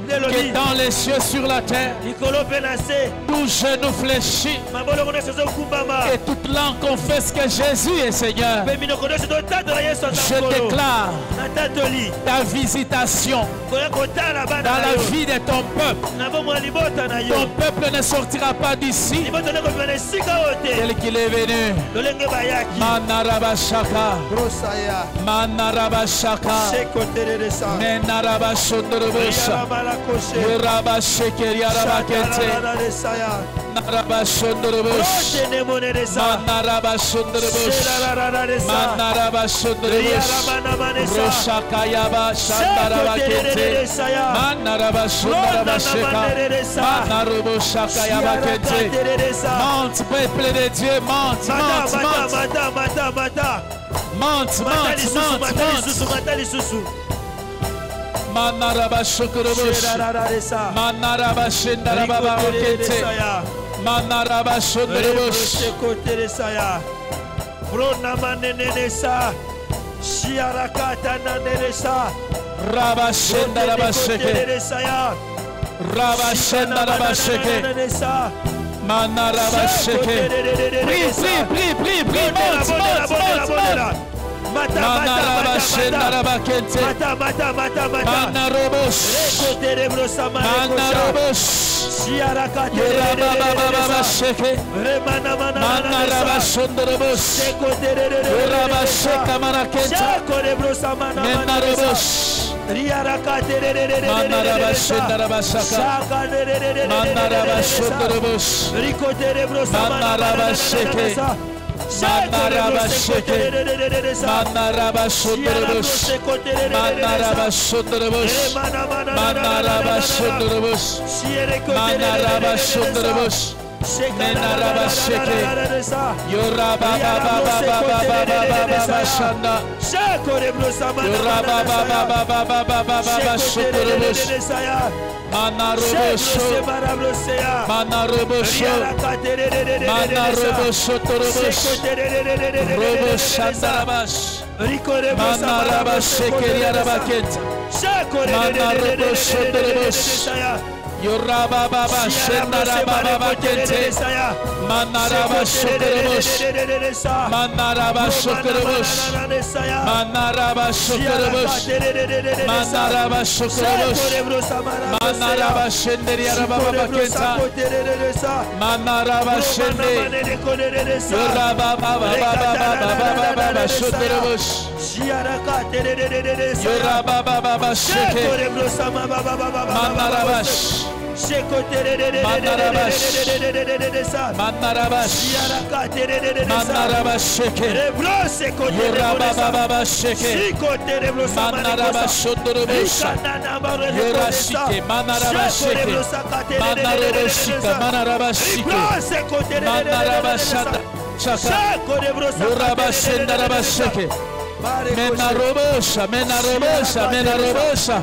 que dans les cieux sur la terre, tout genou fléchit et toute langue confesse que Jésus est Seigneur. Je déclare ta visitation dans la vie de ton peuple. Ton peuple ne sortira pas d'ici tel qu'il est venu. Manarabashaka, Manarabashaka, Menarabashondorobosha. Yoraba shekeri arabakete. Manaraba shondorobosh. Manaraba shondorobosh. Manaraba shondorobosh. Roshakayaba shandarabakete. Manaraba shondarabasheka. Manarobo shakayabakete. Monte, peuple de Dieu, monte, monte, monte. Monte, monte. Manaraba shokorobosh. Manaraba shendarababa okete. Manaraba shondorobosh. Raba shendaraba sheke. Raba shendaraba sheke. Manaraba sheke. Prie, monte. Manaraba shendarabakete. Manarobosh. Manarobosh. Yorababa sheke. Manaraba shondorobosh. Yoraba sheka maraketa. Menarobosh. Manaraba shendaraba shaka. Manaraba shondorobosh. Manaraba sheke. Manaraba sheke. Manaraba shondorobosh. Manaraba shondorobosh. Manaraba shondorobosh. Manaraba shondorobosh. Menaraba sheke. Yoraba baba shanda. Yoraba baba shondorobosh. Manarobosho. Manarobosho. Manarobosho torobosh. Roboshandarabash. Manaraba shekeri arabaket. Manarobosho torobosh. Yoraba baba shendaraba baba kente. Manaraba shokorobosh. Manaraba shokorobosh. Manaraba shokorobosh. Manaraba shokorobosh. Manaraba shenderi araba baba kenta. Manaraba shende. Yoraba baba shokorobosh. Yoraba baba sheke. Manarabash. Manarabash. Manarabash. Manarabash sheke. Yoraba baba sheke. Manarabash shondorobosh. Yorashike. Manarabash sheke. Manaraboshika. Manarabash shike. Manarabash shaka. Yoraba shendarabash sheke. Menarobosha. Menarobosha. Menarobosha.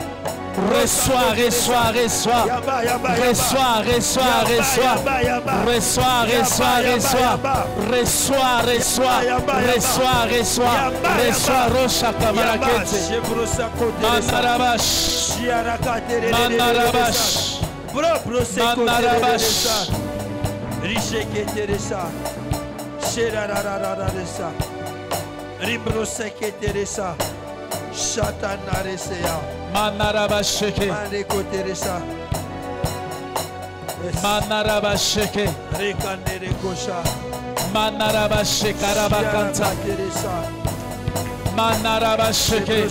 Reçois. Reçois. Reçois. Reçois. Reçois. Reçois. Reçois. Reçois. Reçois. Reçois. Reçois. Reçois. Reçois. Reçois. Rocha Kamarakete. Manarabash. Manarabash. Manarabash. Risheketeresa. Sherararararesa. Ribroseketeresa. Shatanaresea. Manarabasheke. Manarabasheke. Manarabasheke Arabakanta. Manarabasheke.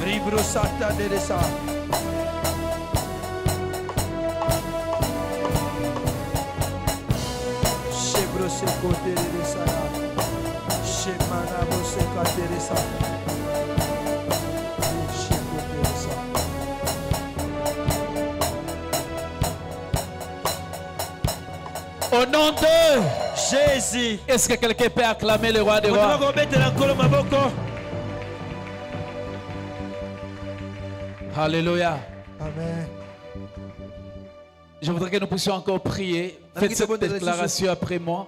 Ribrosata deresa. Shebrose kote deresa. Shemana bose kote deresa. Au nom de Jésus, est-ce que quelqu'un peut acclamer le roi des rois? Alléluia. Amen. Je voudrais que nous puissions encore prier. Faites cette déclaration après moi.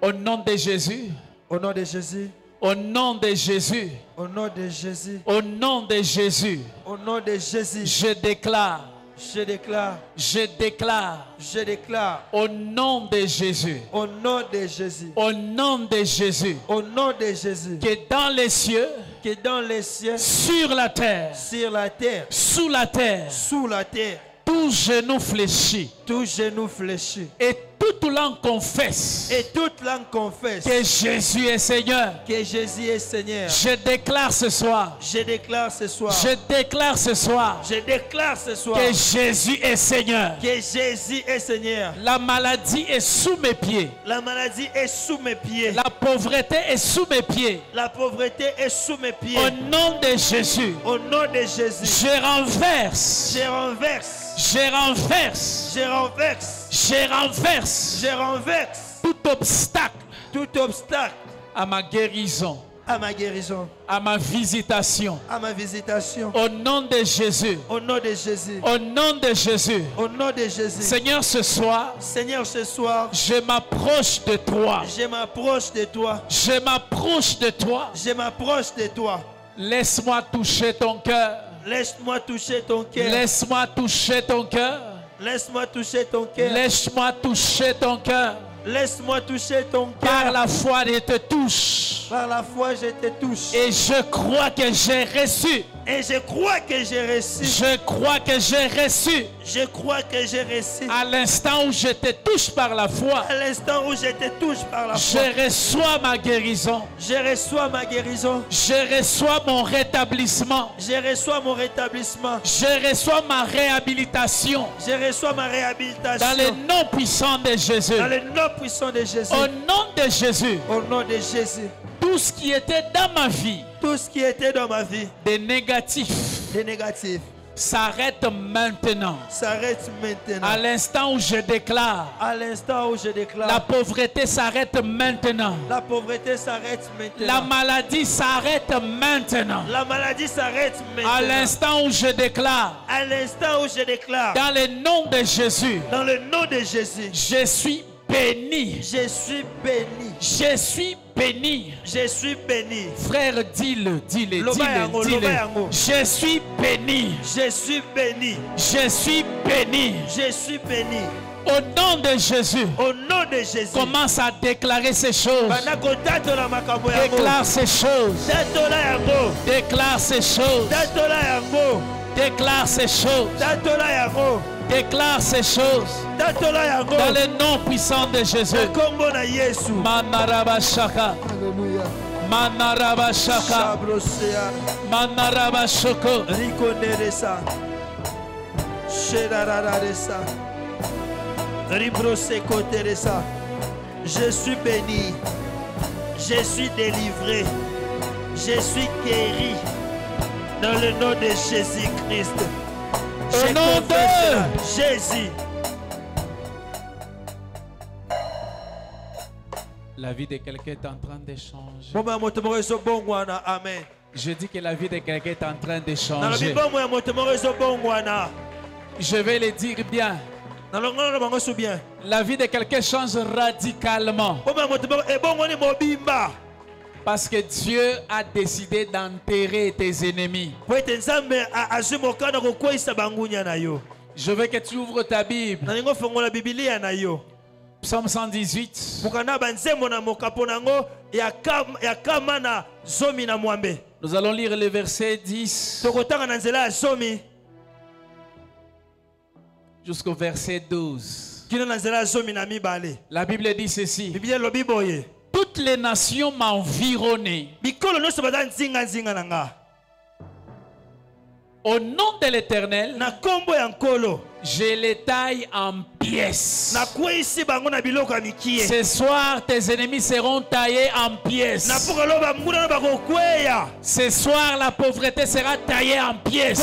Au nom de Jésus. Au nom de Jésus. Au nom de Jésus. Au nom de Jésus. Au nom de Jésus. Au nom de Jésus. Je déclare. Je déclare. Je déclare. Je déclare. Au nom de Jésus. Au nom de Jésus. Au nom de Jésus. Au nom de Jésus. Que dans les cieux. Que dans les cieux. Sur la terre. Sur la terre. Sous la terre. Sous la terre. Tout genou fléchit. Tout genou fléchit. Et toute langue confesse. Et toute langue confesse. Que Jésus est Seigneur. Que Jésus est Seigneur. Je déclare ce soir. Je déclare ce soir. Je déclare ce soir. Je déclare ce soir. Que Jésus est Seigneur. Que Jésus est Seigneur. La maladie est sous mes pieds. La maladie est sous mes pieds. La pauvreté est sous mes pieds. La pauvreté est sous mes pieds. Au nom de Jésus. Au nom de Jésus. Je renverse. Je renverse. Je renverse. Je renverse. Je renverse. Je renverse. Tout obstacle. Tout obstacle. À ma guérison. À ma guérison. À ma visitation. À ma visitation. Au nom de Jésus. Au nom de Jésus. Au nom de Jésus. Au nom de Jésus. Seigneur, ce soir. Seigneur, ce soir. Je m'approche de toi. Je m'approche de toi. Je m'approche de toi. Je m'approche de toi. Laisse-moi toucher ton cœur. Laisse-moi toucher ton cœur. Laisse-moi toucher ton cœur. Laisse-moi toucher ton cœur. Laisse-moi toucher ton cœur. Laisse-moi toucher ton cœur. Par la foi, je te touche. Par la foi, je te touche. Et je crois que j'ai reçu. Et je crois que j'ai reçu. Je crois que j'ai reçu. Je crois que j'ai reçu. À l'instant où je te touche par la foi. À l'instant où je te touche par la foi. Je reçois ma guérison. Je reçois ma guérison. Je reçois mon rétablissement. Je reçois mon rétablissement. Je reçois ma réhabilitation. Je reçois ma réhabilitation. Dans le nom puissant de Jésus. Dans le nom puissant de Jésus. Au nom de Jésus. Au nom de Jésus. Tout ce qui était dans ma vie. Tout ce qui était dans ma vie. Des négatifs. Des négatifs. S'arrête maintenant. S'arrête maintenant. À l'instant où je déclare. À l'instant où je déclare. La pauvreté s'arrête maintenant. La pauvreté s'arrête maintenant. La maladie s'arrête maintenant. La maladie s'arrête maintenant. À l'instant où je déclare. À l'instant où je déclare. Dans le nom de Jésus. Dans le nom de Jésus. Je suis béni. Je suis béni. Je suis béni. Je suis béni. Frère, dis-le, dis-le, dis-le, dis-le. Je suis béni. Je suis béni. Je suis béni. Je suis béni. Au nom de Jésus. Au nom de Jésus. Commence à déclarer ces choses. Déclare ces choses. Déclare ces choses. Déclare ces choses. Déclare ces choses. Dans le nom puissant de Jésus. Manarabashaka. Manarabashaka. Manarabashoko. Riconeresa. Sherarararesa. Ribroseko Teresa. Je suis béni. Je suis délivré. Je suis guéri. Dans le nom de Jésus-Christ. Au nom de Jésus. La vie de quelqu'un est en train de changer. Amen. Je dis que la vie de quelqu'un est en train de changer. Je vais le dire bien. La vie de quelqu'un change radicalement. Parce que Dieu a décidé d'enterrer tes ennemis. Je veux que tu ouvres ta Bible. Psaume 118. Nous allons lire le verset 10 jusqu'au verset 12. La Bible dit ceci. Toutes les nations m'environnaient. Au nom de l'Éternel, je les taille en pièces. Ce soir, tes ennemis seront taillés en pièces. Ce soir, la pauvreté sera taillée en pièces.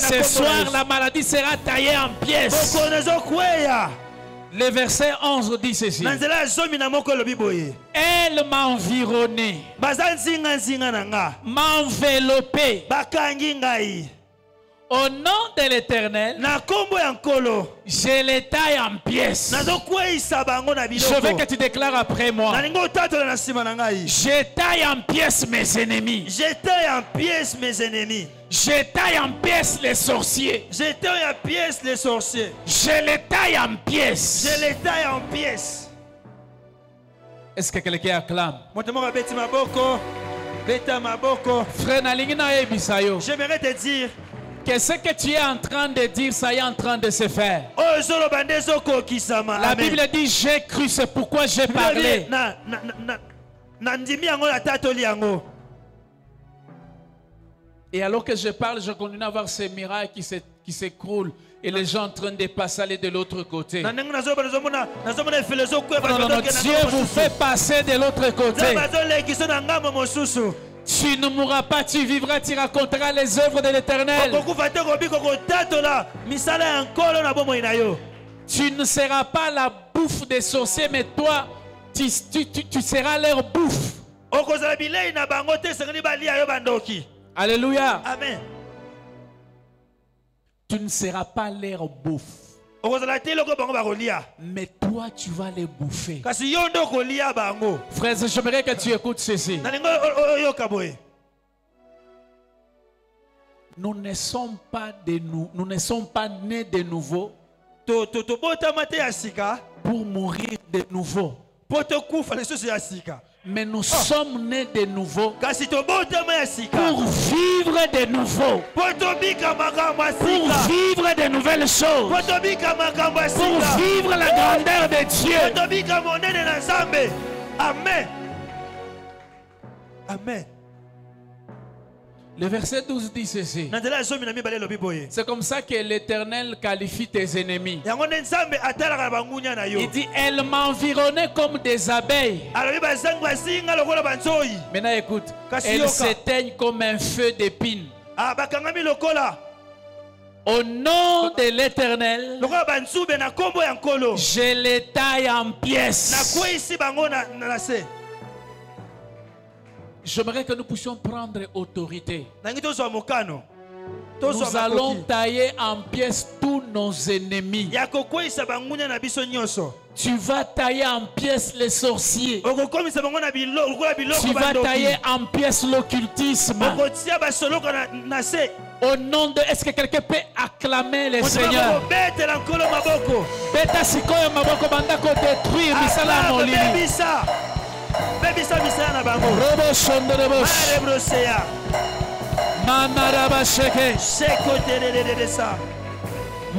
Ce soir, la maladie sera taillée en pièces. Le verset 11 dit ceci. Elle m'a environné, m'a enveloppé. Au nom de l'Éternel, je les taille en pièces. Je veux que tu déclares après moi. Je taille en pièces mes ennemis. Je taille en pièces mes ennemis. Je taille en pièces les sorciers. Je taille en pièces les sorciers. Je les taille en pièces. Je les taille en pièces. Est-ce que quelqu'un acclame? Frère, j'aimerais te dire que ce que tu es en train de dire, ça est en train de se faire. La Bible dit j'ai cru, c'est pourquoi j'ai parlé. Et alors que je parle, je continue à voir ces miracles qui s'écroulent et les gens en train de passer aller de l'autre côté. Non, Dieu vous fait passer de l'autre côté. Tu ne mourras pas, tu vivras, tu raconteras les œuvres de l'Éternel. Tu ne seras pas la bouffe des sorciers, mais toi, tu seras leur bouffe. Alléluia. Amen. Tu ne seras pas leur bouffe. Mais toi, tu vas les bouffer. Frère, j'aimerais que tu écoutes ceci. Nous ne sommes pas nés de nouveau pour mourir de nouveau. Mais nous sommes nés de nouveau pour vivre de nouveau, pour vivre de nouvelles choses, pour vivre la grandeur de Dieu. Amen. Amen. Le verset 12 dit ceci. C'est comme ça que l'Éternel qualifie tes ennemis. Il dit, elle m'a environné comme des abeilles. Maintenant écoute, elle s'éteigne comme un feu d'épines. Au nom de l'Éternel, je les taille en pièces. J'aimerais que nous puissions prendre autorité. Nous allons tailler en pièces tous nos ennemis. Tu vas tailler en pièces les sorciers. Tu vas tailler en pièces l'occultisme. Au nom de... Est-ce que quelqu'un peut acclamer le Seigneur? Beta sikoyo maboko bandako détruire misala molili. Robo shondorobos. Manaraba sheke.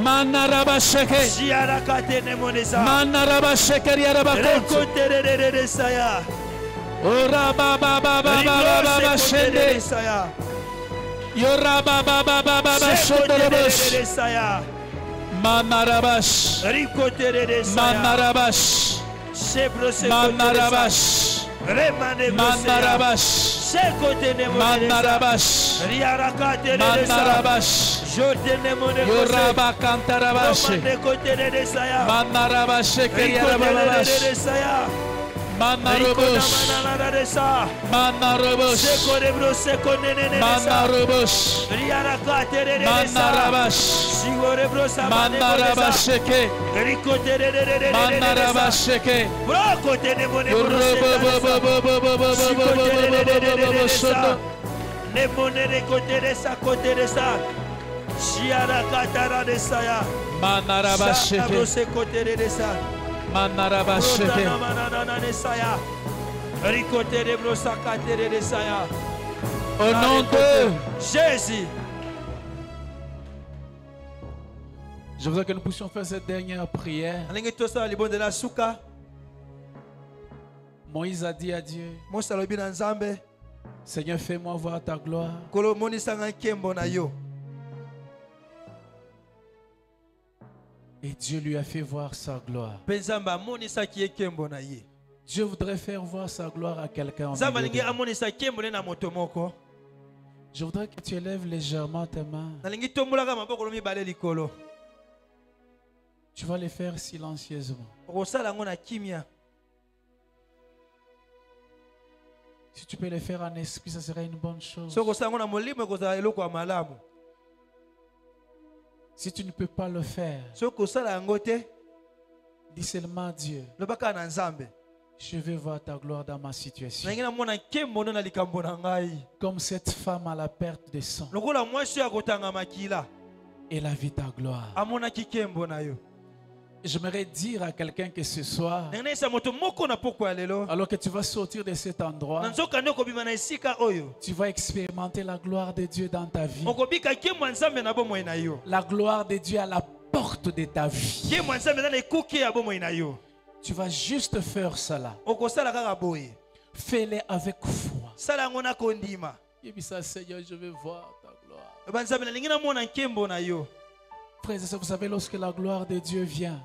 Manaraba sheke. Manaraba sheke yarabakonto. Ora baba baba baba shende. Yora baba baba baba shondorobos. Manarabash. Manarabash. Manarabash. Manarabash. Manarabash. Manarabash. Yoraba Kantarabash. Manarabash. Keriarabash. Manarabash. Manarabash. Manarabash. Manarabash. Manarabasheke. Manarabasheke. Au nom de Jésus. Je voudrais que nous puissions faire cette dernière prière. Moïse a dit à Dieu, Seigneur, fais-moi voir ta gloire. Et Dieu lui a fait voir sa gloire. Dieu voudrait faire voir sa gloire à quelqu'un. Je voudrais que tu élèves légèrement tes mains. Tu vas les faire silencieusement. Si tu peux les faire en esprit, ça serait une bonne chose. Si tu ne peux pas le faire, dis seulement à Dieu, je veux voir ta gloire dans ma situation. Comme cette femme à la perte de sang, elle a vu ta gloire. J'aimerais dire à quelqu'un que ce soir, alors que tu vas sortir de cet endroit, tu vas expérimenter la gloire de Dieu dans ta vie. La gloire de Dieu à la porte de ta vie. Tu vas juste faire cela. Fais-le avec foi. Et puis ça, Seigneur, je veux voir ta gloire. Frères et sœurs, vous savez, lorsque la gloire de Dieu vient,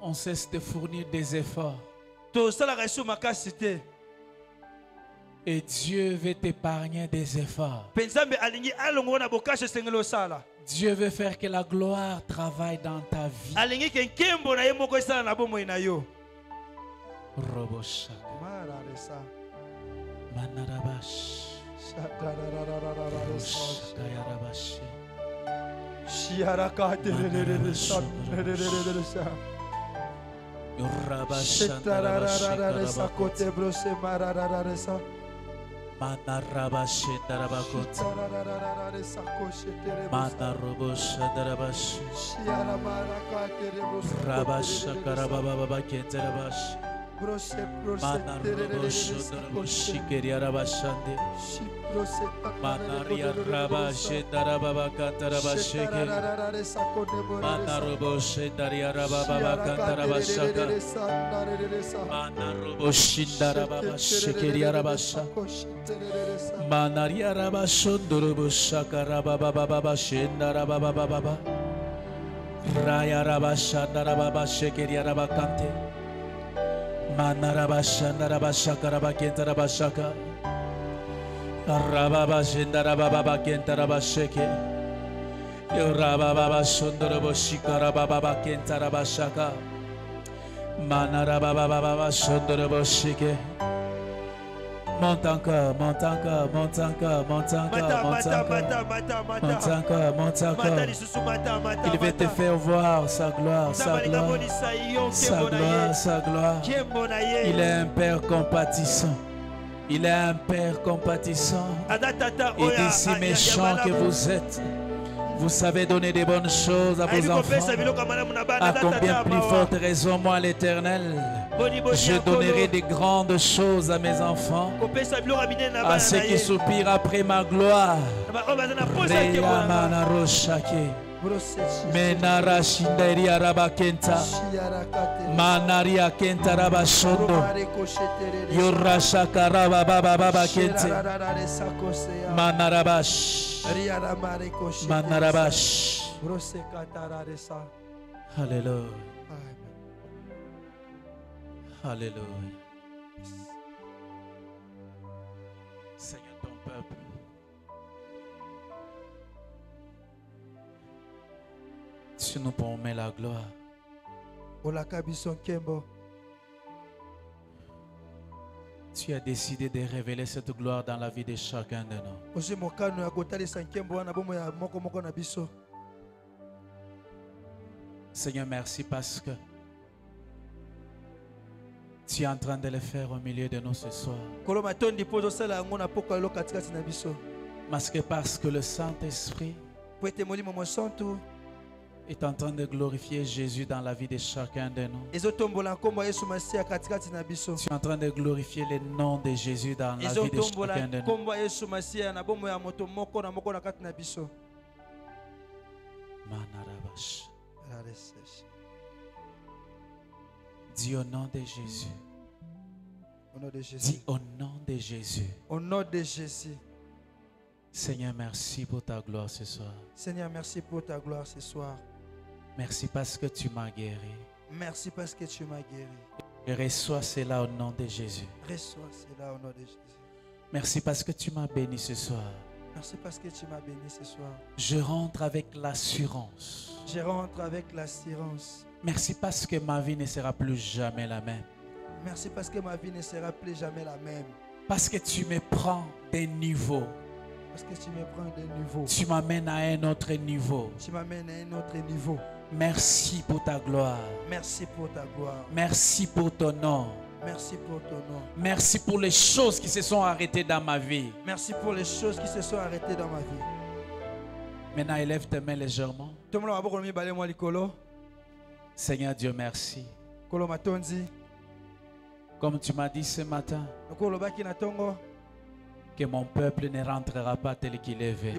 on cesse de fournir des efforts. Et Dieu veut t'épargner des efforts. Dieu veut faire que la gloire travaille dans ta vie. Manarabash. Manaria Rabashe Darababa Katarabasheke Manaroboshe Daria Rababa Katarabashaka Manaroboshindarababa Shekeria Rabasha Manaria Rabashondurubushaka Rababa Shendarababa Raya Rabasha Darababa Shekeria Rabakante Manarabasha Darabashaka Rabakenta Rabashaka Rababa Jendarababa Kentarabasheke Yorababa Shondoroboshika Rababa Kentarabashaka Manarababa Shondoroboshike. Monte encore, monte encore, monte encore, monte encore, monte encore, monte encore. Il veut te faire voir sa gloire, sa gloire, sa gloire, sa gloire. Il est un Père compatissant. Il est un Père compatissant. Il dit, si méchant que vous êtes, vous savez donner des bonnes choses à vos enfants. À combien plus forte raison, moi l'Éternel, je donnerai des grandes choses à mes enfants, à ceux qui soupirent après ma gloire. Menara Shinderi Arabakenta Manaria Kenta Rabashondo Yorasha Karaba Baba Baba Kente Manarabash Manarabash. Hallelujah. Hallelujah. Seigneur, ton peuple tu nous promets la gloire. Tu as décidé de révéler cette gloire dans la vie de chacun de nous. Seigneur, merci parce que tu es en train de le faire au milieu de nous ce soir. Parce que le Saint-Esprit est en train de glorifier Jésus dans la vie de chacun de nous. Tu es en train de glorifier le nom de Jésus dans la vie de chacun de nous. Dis au nom de Jésus. Dis au nom de Jésus. Au nom de Jésus. Seigneur, merci pour ta gloire ce soir. Seigneur, merci pour ta gloire ce soir. Merci parce que tu m'as guéri. Merci parce que tu m'as guéri. Et reçois cela au nom de Jésus. Reçois cela au nom de Jésus. Merci parce que tu m'as béni ce soir. Merci parce que tu m'as béni ce soir. Je rentre avec l'assurance. Je rentre avec l'assurance. Merci parce que ma vie ne sera plus jamais la même. Merci parce que ma vie ne sera plus jamais la même. Parce que tu me prends des niveaux. Parce que tu me prends des niveaux. Tu m'amènes à un autre niveau. Tu m'amènes à un autre niveau. Merci pour ta gloire. Merci pour ta gloire. Merci pour ton nom. Merci pour ton nom. Merci pour les choses qui se sont arrêtées dans ma vie. Merci pour les choses qui se sont arrêtées dans ma vie. Maintenant, élève tes mains légèrement. Seigneur Dieu, merci. Comme tu m'as dit ce matin, que mon peuple ne rentrera pas tel qu'il est venu.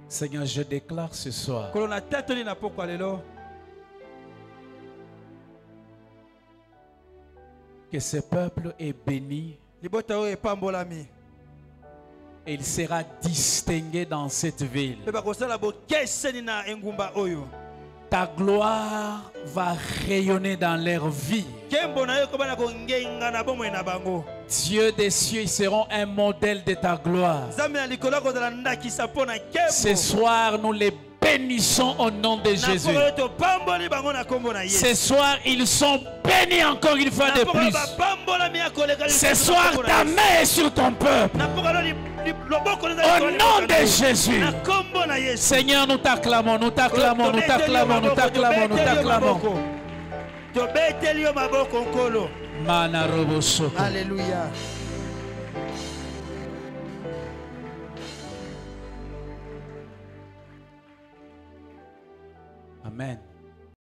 Seigneur, je déclare ce soir que ce peuple est béni et il sera distingué dans cette ville. Ta gloire va rayonner dans leur vie. Dieu des cieux, ils seront un modèle de ta gloire. Ce soir, nous les bénissons au nom de Jésus. Ce soir, ils sont bénis encore une fois de plus. Ce soir, ta main est sur ton peuple. Au nom de Jésus. Seigneur, nous t'acclamons, nous t'acclamons, nous t'acclamons, nous t'acclamons, nous t'acclamons. Alléluia. Amen.